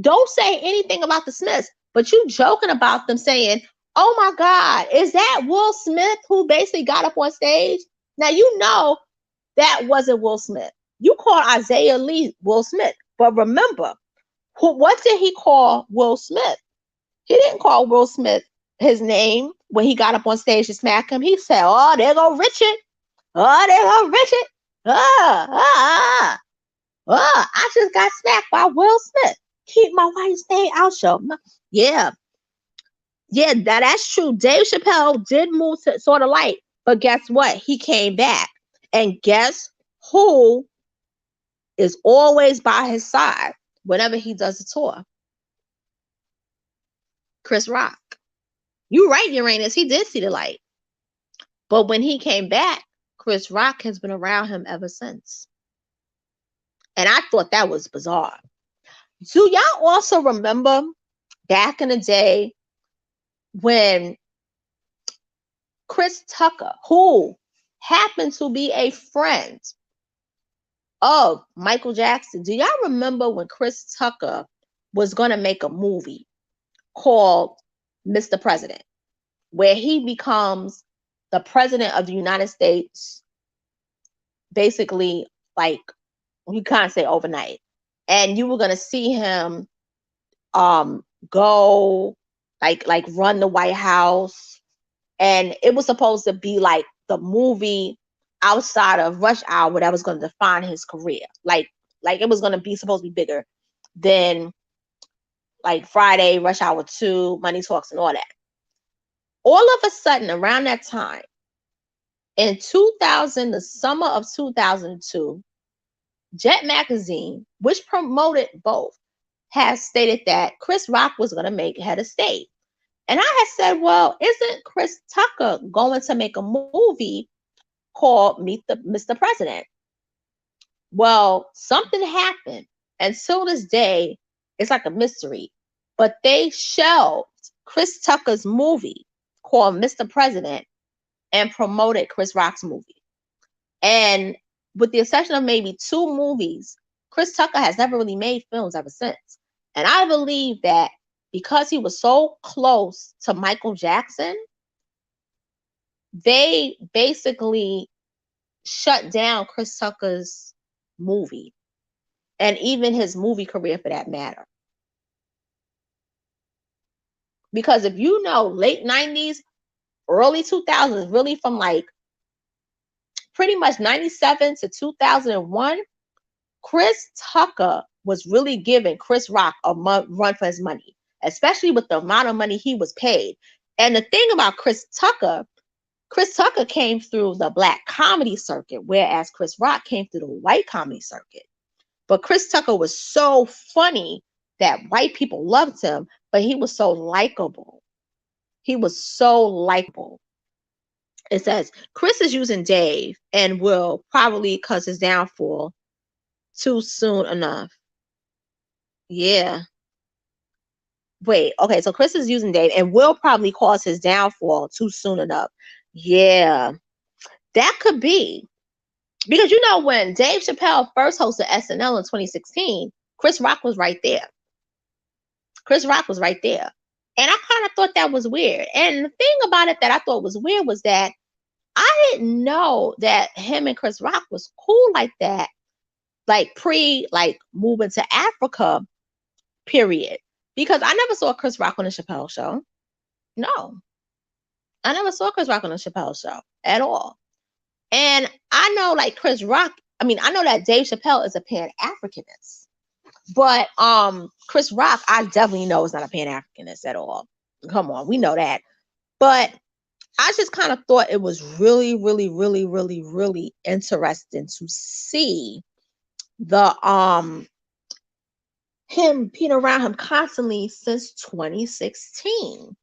Don't say anything about the Smiths, but you joking about them saying, oh my God, is that Will Smith who basically got up on stage? Now, you know that wasn't Will Smith. You called Isaiah Lee Will Smith. But remember, what did he call Will Smith? He didn't call Will Smith his name when he got up on stage to smack him. He said, oh, there go Richard. Oh, there go Richard. I just got smacked by Will Smith. Keep my wife's name out, show. Yeah, that's true. Dave Chappelle did move to sort of light, but guess what? He came back. And guess who is always by his side whenever he does a tour? Chris Rock. You're right, Uranus. He did see the light. But when he came back, Chris Rock has been around him ever since. And I thought that was bizarre. Do y'all also remember back in the day when Chris Tucker, who happened to be a friend of Michael Jackson, do y'all remember when Chris Tucker was going to make a movie called Mr. President, where he becomes the president of the United States, basically, like, you can't say overnight, and you were going to see him go like run the White House, and it was supposed to be like the movie outside of Rush Hour that was going to define his career. Like it was going to be supposed to be bigger than like Friday, Rush Hour 2, Money Talks, and all that. All of a sudden, around that time, in 2000, the summer of 2002, Jet Magazine, which promoted both, has stated that Chris Rock was going to make head of state. And I had said, well, isn't Chris Tucker going to make a movie called Meet the Mr. President? Well, something happened. And till this day, it's like a mystery. But they shelved Chris Tucker's movie called Mr. President and promoted Chris Rock's movie. And with the exception of maybe 2 movies, Chris Tucker has never really made films ever since. And I believe that because he was so close to Michael Jackson, they basically shut down Chris Tucker's movie and even his movie career for that matter. Because if you know, late 90s, early 2000s, really from like pretty much 97 to 2001, Chris Tucker was really giving Chris Rock a run for his money, especially with the amount of money he was paid. And the thing about Chris Tucker came through the black comedy circuit, whereas Chris Rock came through the white comedy circuit. But Chris Tucker was so funny that white people loved him, but he was so likable. He was so likable. It says, Chris is using Dave and will probably cause his downfall too soon enough. Yeah. Wait, okay, so Chris is using Dave and will probably cause his downfall too soon enough. Yeah, that could be. Because you know, when Dave Chappelle first hosted SNL in 2016, Chris Rock was right there. Chris Rock was right there. And I kind of thought that was weird. And the thing about it that I thought was weird was that I didn't know that him and Chris Rock was cool like that, like moving to Africa, period. Because I never saw Chris Rock on the Chappelle show. No. I never saw Chris Rock on the Chappelle show at all. And I know like Chris Rock, I know that Dave Chappelle is a Pan-Africanist. But Chris Rock, I definitely know is not a Pan-Africanist at all. Come on, we know that. But I just kind of thought it was really, really, really, really, really interesting to see the him being around him constantly since 2016.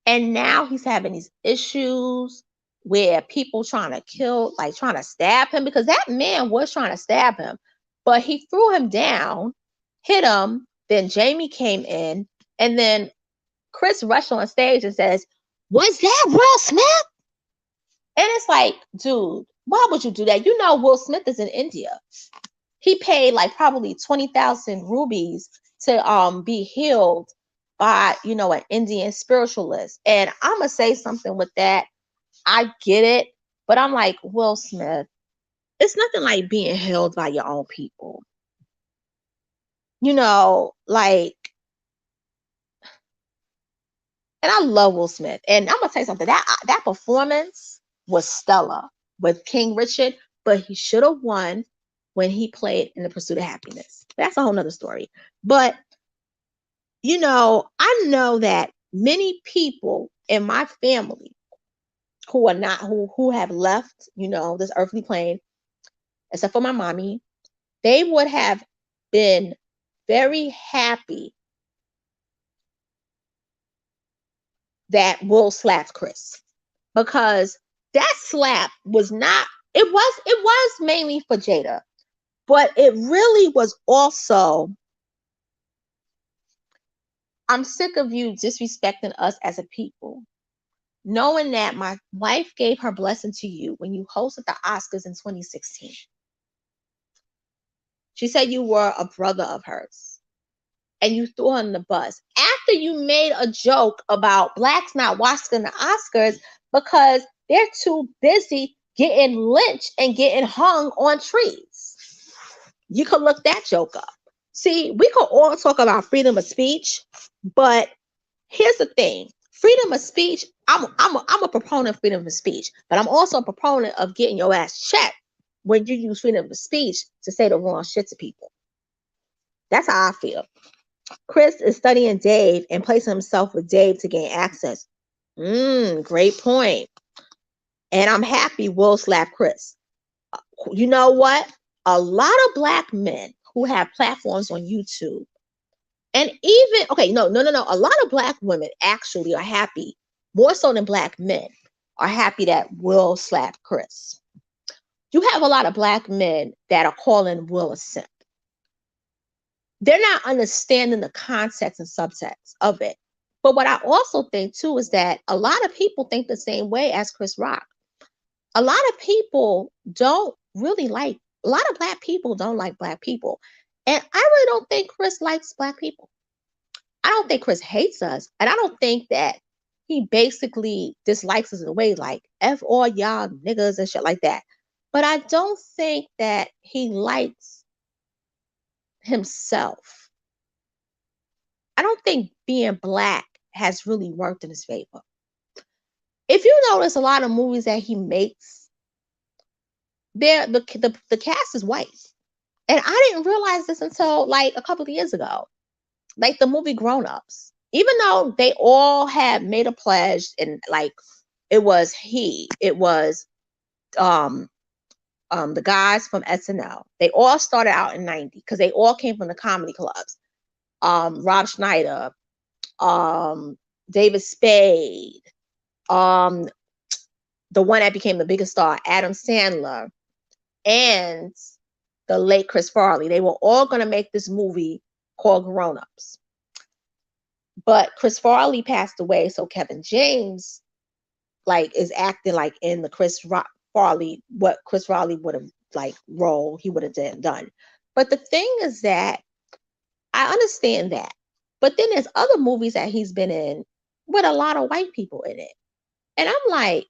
And now he's having these issues where people trying to stab him, because that man was trying to stab him, but he threw him down, hit him. Then Jamie came in, and then Chris rushed on stage and says, "Was that Will Smith?" And it's like, dude, why would you do that? You know, Will Smith is in India. He paid like probably 20,000 rupees to be healed by, an Indian spiritualist. And I'm gonna say something with that. I get it, but I'm like, Will Smith, it's nothing like being healed by your own people. And I love Will Smith. And I'm gonna tell you something, that performance was stellar with King Richard, but he should have won when he played in The Pursuit of Happiness. That's a whole nother story. But I know that many people in my family who are not who have left, this earthly plane, except for my mommy, they would have been very happy that Will slapped Chris, because that slap was not, it was mainly for Jada, but it really was also, I'm sick of you disrespecting us as a people. Knowing that my wife gave her blessing to you when you hosted the Oscars in 2016. She said you were a brother of hers and you threw her on the bus after you made a joke about blacks not watching the Oscars because they're too busy getting lynched and getting hung on trees. You could look that joke up. See, we could all talk about freedom of speech, but here's the thing. Freedom of speech, I'm a proponent of freedom of speech, but I'm also a proponent of getting your ass checked when you use freedom of speech to say the wrong shit to people. That's how I feel. Chris is studying Dave and placing himself with Dave to gain access. Great point. And I'm happy Will slapped Chris. You know what? A lot of black men who have platforms on YouTube, and even, okay, no. A lot of black women actually are happy, more so than black men, are happy that Will slapped Chris. You have a lot of black men that are calling Will a simp. They're not understanding the context and subtext of it. But what I also think too is that a lot of people think the same way as Chris Rock. A lot of people don't really like, a lot of black people don't like black people. And I really don't think Chris likes black people. I don't think Chris hates us. And I don't think that he basically dislikes us in a way like F all y'all niggas and shit like that. But I don't think that he likes himself. I don't think being black has really worked in his favor. If you notice a lot of movies that he makes, the cast is white. And I didn't realize this until like a couple of years ago. Like the movie Grown Ups. Even though they all had made a pledge and like it was the guys from SNL. They all started out in 90 because they all came from the comedy clubs. Rob Schneider, David Spade, the one that became the biggest star, Adam Sandler, and the late Chris Farley. They were all going to make this movie called Grown Ups. But Chris Farley passed away, so Kevin James like is acting like in the Farley, what Chris Farley would have like role he would have done. But the thing is that I understand that. But then there's other movies that he's been in with a lot of white people in it. And I'm like,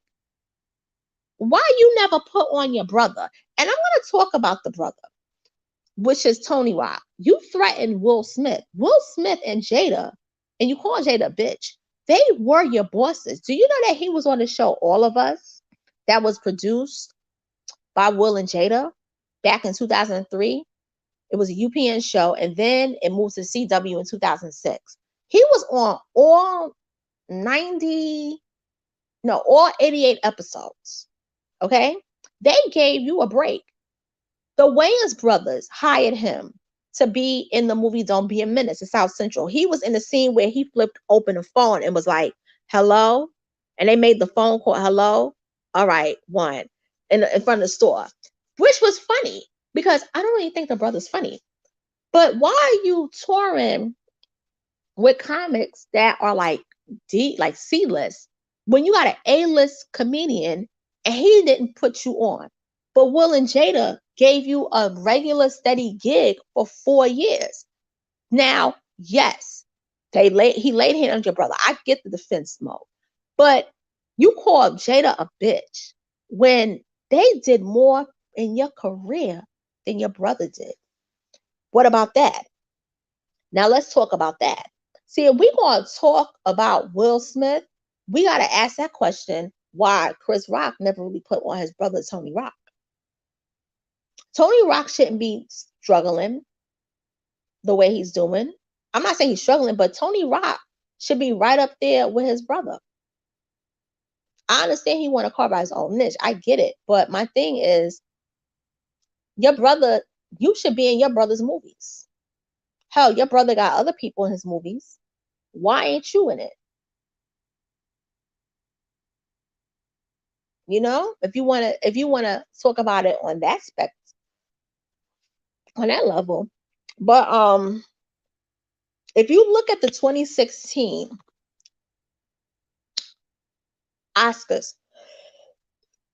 why you never put on your brother? And I'm going to talk about the brother, which is Tony Rock. You threatened Will Smith. Will Smith and Jada, and you call Jada a bitch. They were your bosses. Do you know that he was on the show All of Us that was produced by Will and Jada back in 2003? It was a UPN show, and then it moved to CW in 2006. He was on all 88 episodes. Okay? They gave you a break. The Wayans brothers hired him to be in the movie Don't Be a Menace in South Central. He was in the scene where he flipped open the phone and was like, hello? And they made the phone call, hello? All right, one. In front of the store. Which was funny because I don't really think the brother's funny. But why are you touring with comics that are like C-list when you got an A-list comedian and he didn't put you on? But Will and Jada gave you a regular steady gig for 4 years. Now, yes, he laid hand on your brother. I get the defense mode. But you called Jada a bitch when they did more in your career than your brother did. What about that? Now let's talk about that. See, if we're going to talk about Will Smith, we got to ask that question, why Chris Rock never really put on his brother Tony Rock. Tony Rock shouldn't be struggling the way he's doing. I'm not saying he's struggling, but Tony Rock should be right up there with his brother. I understand he want to carve out his own niche. I get it. But my thing is, your brother, you should be in your brother's movies. Hell, your brother got other people in his movies. Why ain't you in it? You know, if you want to talk about it on that on that level. But if you look at the 2016 Oscars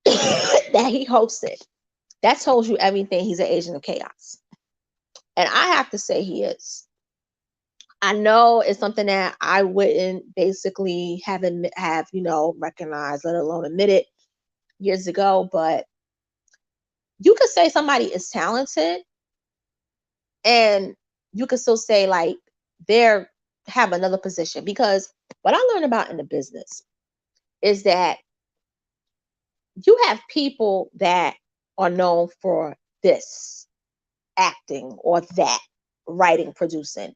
that he hosted, that tells you everything. He's an agent of chaos. And I have to say he is. I know it's something that I wouldn't basically have, recognized, let alone admit it years ago, but you could say somebody is talented and you could still say like they're have another position, because what I learned about in the business is that you have people that are known for this, acting, or that, writing, producing,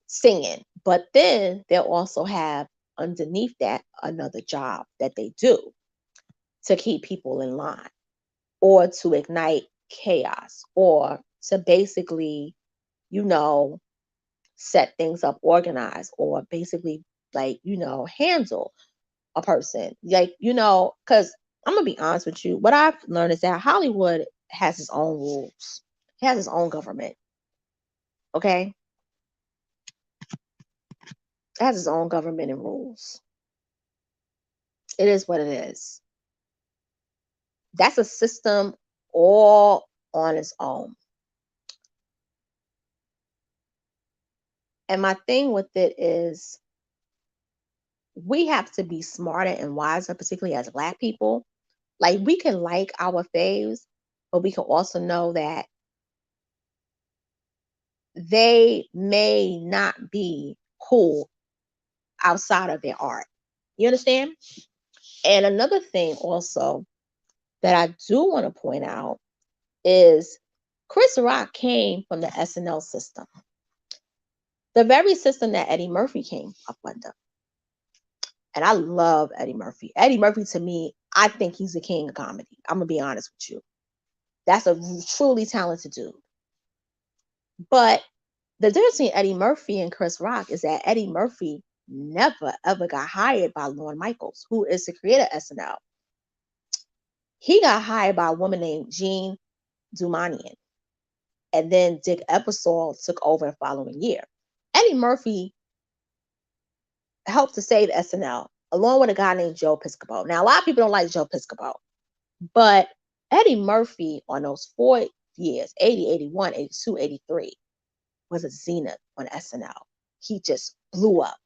singing, but then they'll also have underneath that another job that they do to keep people in line, or to ignite chaos, or to basically, set things up, organize, or basically, like, handle a person. Like, because I'm going to be honest with you, what I've learned is that Hollywood has its own rules, it has its own government. Okay? It has its own government and rules. It is what it is. That's a system all on its own. And my thing with it is we have to be smarter and wiser, particularly as Black people. Like, we can like our faves, but we can also know that they may not be cool outside of their art. You understand? And another thing also that I do want to point out is Chris Rock came from the SNL system, the very system that Eddie Murphy came up under. And I love Eddie Murphy. Eddie Murphy, to me, I think he's the king of comedy. I'm going to be honest with you. That's a truly talented dude. But the difference between Eddie Murphy and Chris Rock is that Eddie Murphy never, ever got hired by Lorne Michaels, who is the creator of SNL. He got hired by a woman named Jean Doumanian. And then Dick Ebersol took over the following year. Eddie Murphy helped to save SNL, along with a guy named Joe Piscopo. Now, a lot of people don't like Joe Piscopo, but Eddie Murphy, on those 4 years, 80, 81, 82, 83, was a zenith on SNL. He just blew up.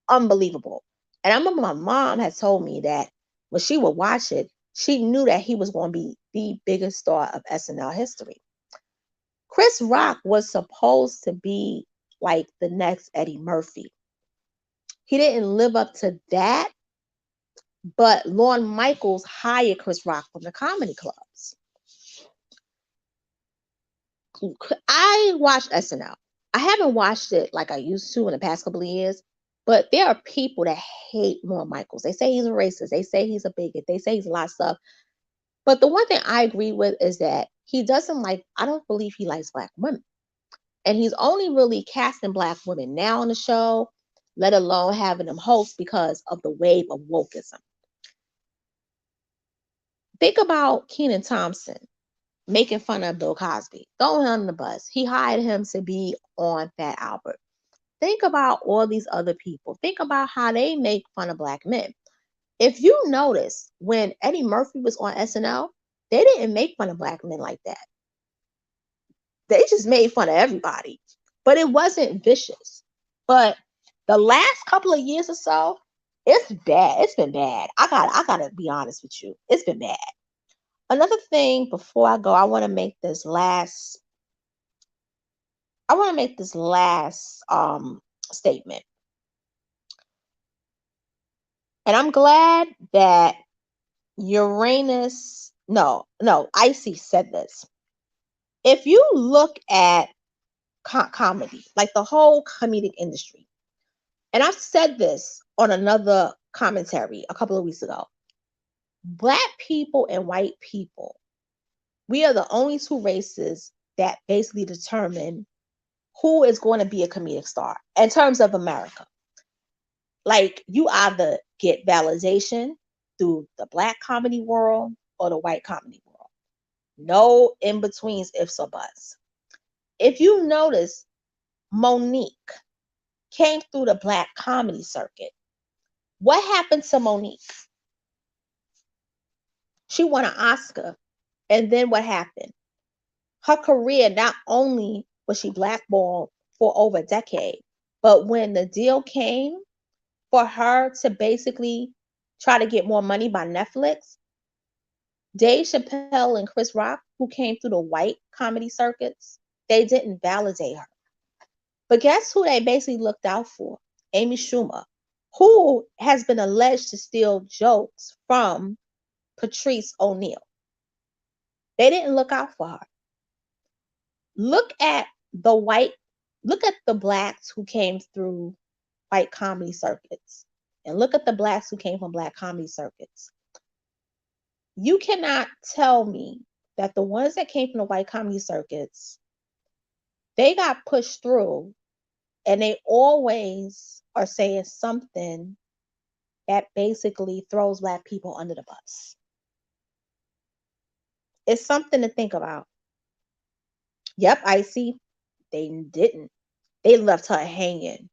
Unbelievable. And I remember my mom had told me that when she would watch it, she knew that he was going to be the biggest star of SNL history. Chris Rock was supposed to be like the next Eddie Murphy. He didn't live up to that, but Lorne Michaels hired Chris Rock from the comedy clubs. I watched SNL. I haven't watched it like I used to in the past couple of years, but there are people that hate Lorne Michaels. They say he's a racist. They say he's a bigot. They say he's a lot of stuff. But the one thing I agree with is that I don't believe he likes Black women. And he's only really casting Black women now on the show, let alone having them host, because of the wave of wokeism. Think about Kenan Thompson making fun of Bill Cosby, throwing him in the bus. He hired him to be on Fat Albert. Think about all these other people. Think about how they make fun of Black men. If you notice, when Eddie Murphy was on SNL, they didn't make fun of Black men like that. They just made fun of everybody. But it wasn't vicious. But the last couple of years or so, it's bad. It's been bad. I gotta be honest with you. It's been bad. Another thing before I go, I want to make this last statement. And I'm glad that Icy said this. If you look at comedy, like the whole comedic industry, and I've said this on another commentary a couple of weeks ago, Black people and white people, we are the only two races that basically determine who is going to be a comedic star in terms of America. Like, you either get validation through the Black comedy world or the white comedy world. No in-betweens, ifs or buts. If you notice, Monique came through the Black comedy circuit. What happened to Monique? She won an Oscar. And then what happened? Her career, not only was she blackballed for over a decade, but when the deal came for her to basically try to get more money by Netflix, Dave Chappelle and Chris Rock, who came through the white comedy circuits, they didn't validate her. But guess who they basically looked out for? Amy Schumer, who has been alleged to steal jokes from Patrice O'Neal. They didn't look out for her. Look at the blacks who came through white comedy circuits, and look at the blacks who came from Black comedy circuits. You cannot tell me that the ones that came from the white comedy circuits, they got pushed through, and they always are saying something that basically throws Black people under the bus. It's something to think about. Yep, Icy, they didn't. They left her hanging.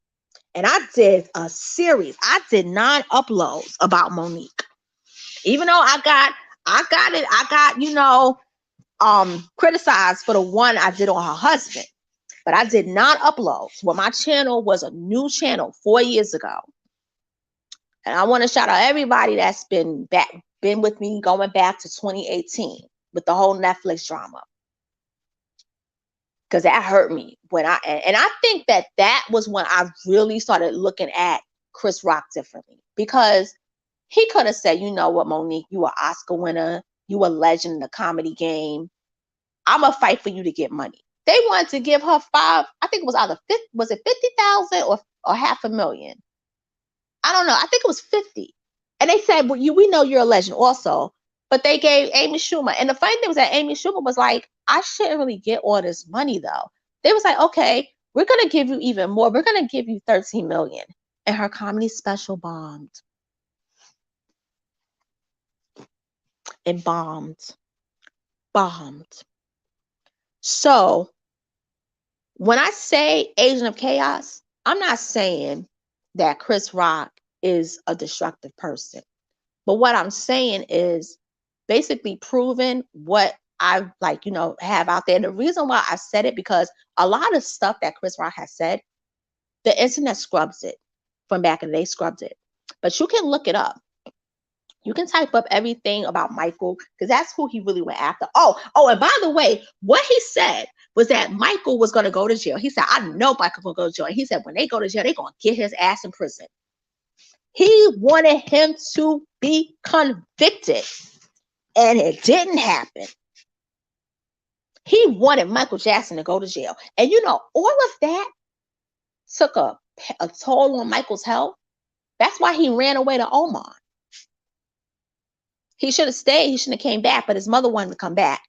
And I did a series. I did 9 uploads about Monique. Even though I got criticized for the one I did on her husband. But I did 9 uploads. Well, my channel was a new channel 4 years ago. And I want to shout out everybody that's been with me going back to 2018 with the whole Netflix drama. Because that hurt me and I think that was when I really started looking at Chris Rock differently, because he could have said, you know what, Monique, you an Oscar winner, you a legend in the comedy game. I'm gonna fight for you to get money. They wanted to give her I think it was either $50,000 or $500,000. I don't know. I think it was 50. And they said, well, we know you're a legend also. But they gave Amy Schumer. And the funny thing was that Amy Schumer was like, I shouldn't really get all this money, though. They was like, okay, we're going to give you even more. We're going to give you $13 million. And her comedy special bombed. It bombed. So when I say Agent of Chaos, I'm not saying that Chris Rock is a destructive person. But what I'm saying is basically proving what I have out there. And the reason why I said it, because a lot of stuff that Chris Rock has said, the internet scrubs it from back in the day, scrubbed it. But you can look it up. You can type up everything about Michael, because that's who he really went after. Oh, and by the way, what he said was that Michael was going to go to jail. He said, I know Michael will go to jail. And he said, when they go to jail, they're going to get his ass in prison. He wanted him to be convicted, and it didn't happen. He wanted Michael Jackson to go to jail. And all of that took a toll on Michael's health. That's why he ran away to Oman. He should have stayed. He shouldn't have came back, but his mother wanted to come back.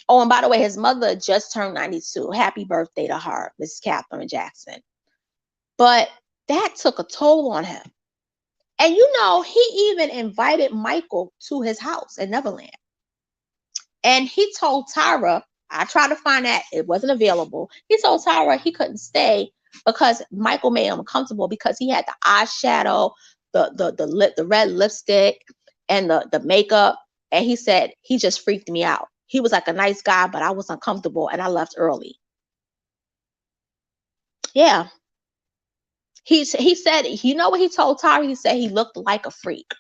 Oh, and by the way, his mother just turned 92. Happy birthday to her, Mrs. Catherine Jackson. But that took a toll on him. And he even invited Michael to his house in Neverland. And he told Tyra, I tried to find that, it wasn't available. He told Tyra he couldn't stay because Michael made him uncomfortable, because he had the eyeshadow, the red lipstick, and the makeup. And he said he just freaked me out. He was like a nice guy, but I was uncomfortable and I left early. Yeah. He said, you know what he told Tyra? He said he looked like a freak.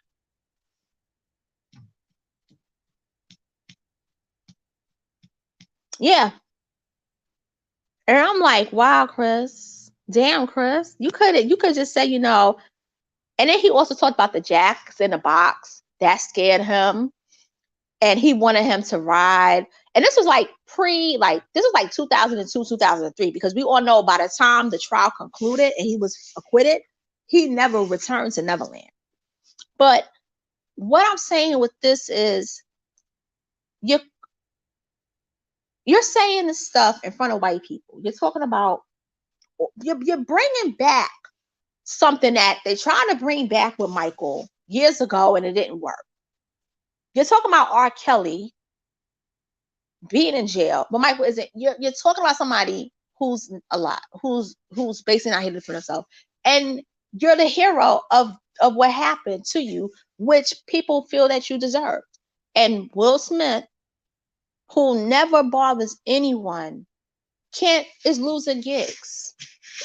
Yeah. And I'm like, wow, Chris. Damn, Chris. You could just say, And then he also talked about the jacks in the box. That scared him. And he wanted him to ride. And this was like 2002, 2003, because we all know by the time the trial concluded and he was acquitted, he never returned to Neverland. But what I'm saying with this is, you're saying this stuff in front of white people. You're talking about, you're bringing back something that they try to bring back with Michael years ago and it didn't work. You're talking about R. Kelly being in jail, but Michael isn't. You're talking about somebody who's alive, who's basically not here to defend himself, and you're the hero of what happened to you, which people feel that you deserve. And Will Smith, who never bothers anyone, is losing gigs.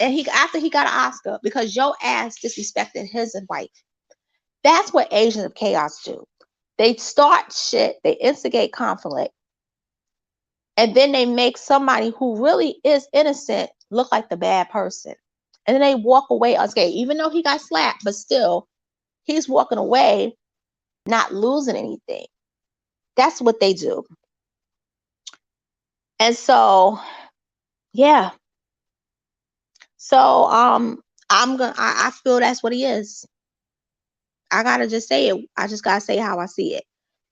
And after he got an Oscar because your ass disrespected his wife. That's what Agents of Chaos do. They start shit, they instigate conflict, and then they make somebody who really is innocent look like the bad person. And then they walk away unscathed, even though he got slapped, but still, he's walking away not losing anything. That's what they do. And so, yeah. So, I feel that's what he is. I gotta just say it. I just gotta say how I see it.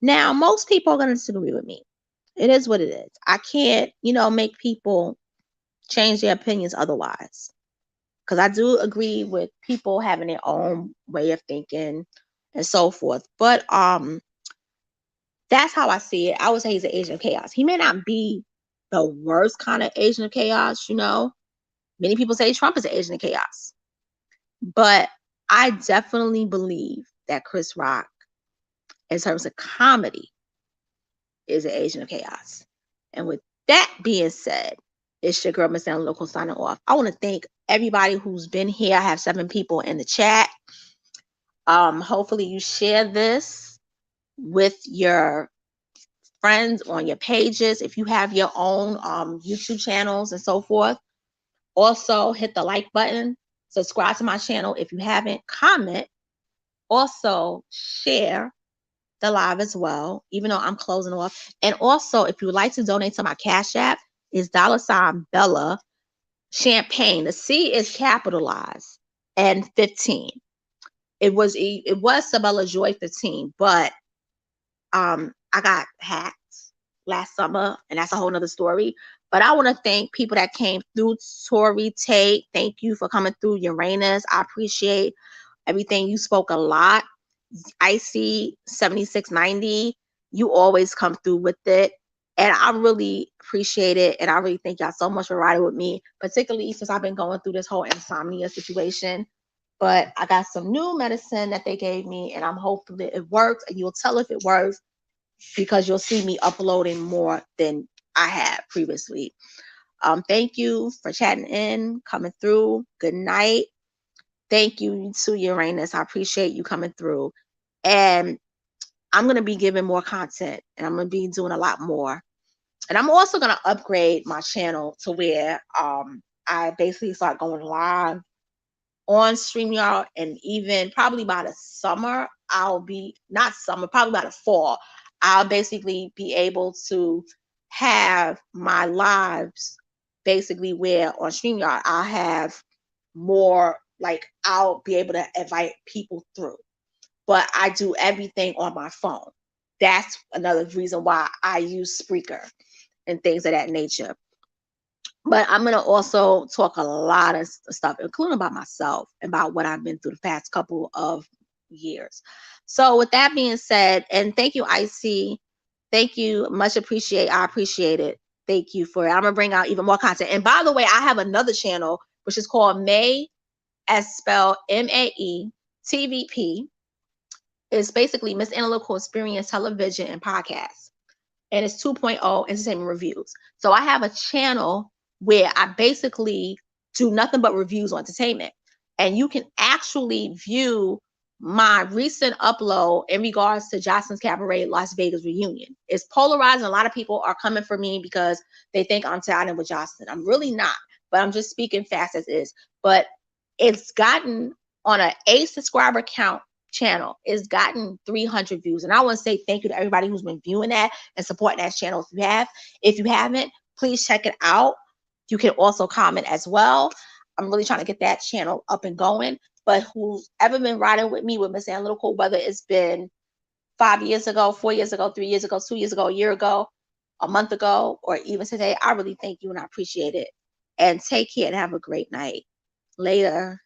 Now, most people are gonna disagree with me. It is what it is. I can't, make people change their opinions otherwise. Because I do agree with people having their own way of thinking and so forth. But that's how I see it. I would say he's an agent of chaos. He may not be the worst kind of agent of chaos, Many people say Trump is an agent of chaos. But I definitely believe that Chris Rock, in terms of comedy, is an agent of chaos. And with that being said, it's your girl, Miss Local, signing off. I want to thank everybody who's been here. I have 7 people in the chat. Hopefully you share this with your friends on your pages if you have your own YouTube channels and so forth. Also, hit the like button. Subscribe to my channel if you haven't. Comment. Also, share the live as well, even though I'm closing off. And also, if you would like to donate to my Cash App, is $Bella Champagne. The C is capitalized and 15. It was Sabella Joy 15, but I got hacked last summer, and that's a whole nother story. But I want to thank people that came through. Tori Tate, thank you for coming through. Uranus, I appreciate everything. You spoke a lot. Icy 7690, you always come through with it, and I really appreciate it, and I really thank y'all so much for riding with me, particularly since I've been going through this whole insomnia situation. But I got some new medicine that they gave me, and I'm hoping that it works, and you'll tell if it works because you'll see me uploading more than I had previously. Thank you for chatting in, coming through. Good night. Thank you to Uranus. I appreciate you coming through. And I'm going to be giving more content, and I'm going to be doing a lot more. And I'm also going to upgrade my channel to where I basically start going live on StreamYard, and even probably by the summer, probably by the fall, I'll basically be able to have my lives basically where on StreamYard I'll have more, like I'll be able to invite people through. But I do everything on my phone. That's another reason why I use Spreaker and things of that nature. But I'm going to also talk a lot of stuff, including about myself, about what I've been through the past couple of years. So with that being said, and thank you, Icy. Thank you. Much appreciate. I appreciate it. Thank you for it. I'm going to bring out even more content. And by the way, I have another channel, which is called May, as spelled MAE TVP. It's basically Miss Analytical Experience Television and Podcast. And it's 2.0 entertainment reviews. So I have a channel where I basically do nothing but reviews on entertainment. And you can actually view my recent upload in regards to Jocelyn's Cabaret Las Vegas reunion. It's polarizing. A lot of people are coming for me because they think I'm siding with Jocelyn. I'm really not, but I'm just speaking fast as is. But it's gotten on an 8 subscriber count channel, it's gotten 300 views, and I want to say thank you to everybody who's been viewing that and supporting that channel. If you haven't, please check it out. You can also comment as well. I'm really trying to get that channel up and going. But who's ever been riding with me with Miss Analytical, whether it's been 5 years ago, 4 years ago, 3 years ago, 2 years ago, a year ago, a month ago, or even today, I really thank you and I appreciate it. And take care and have a great night. Later.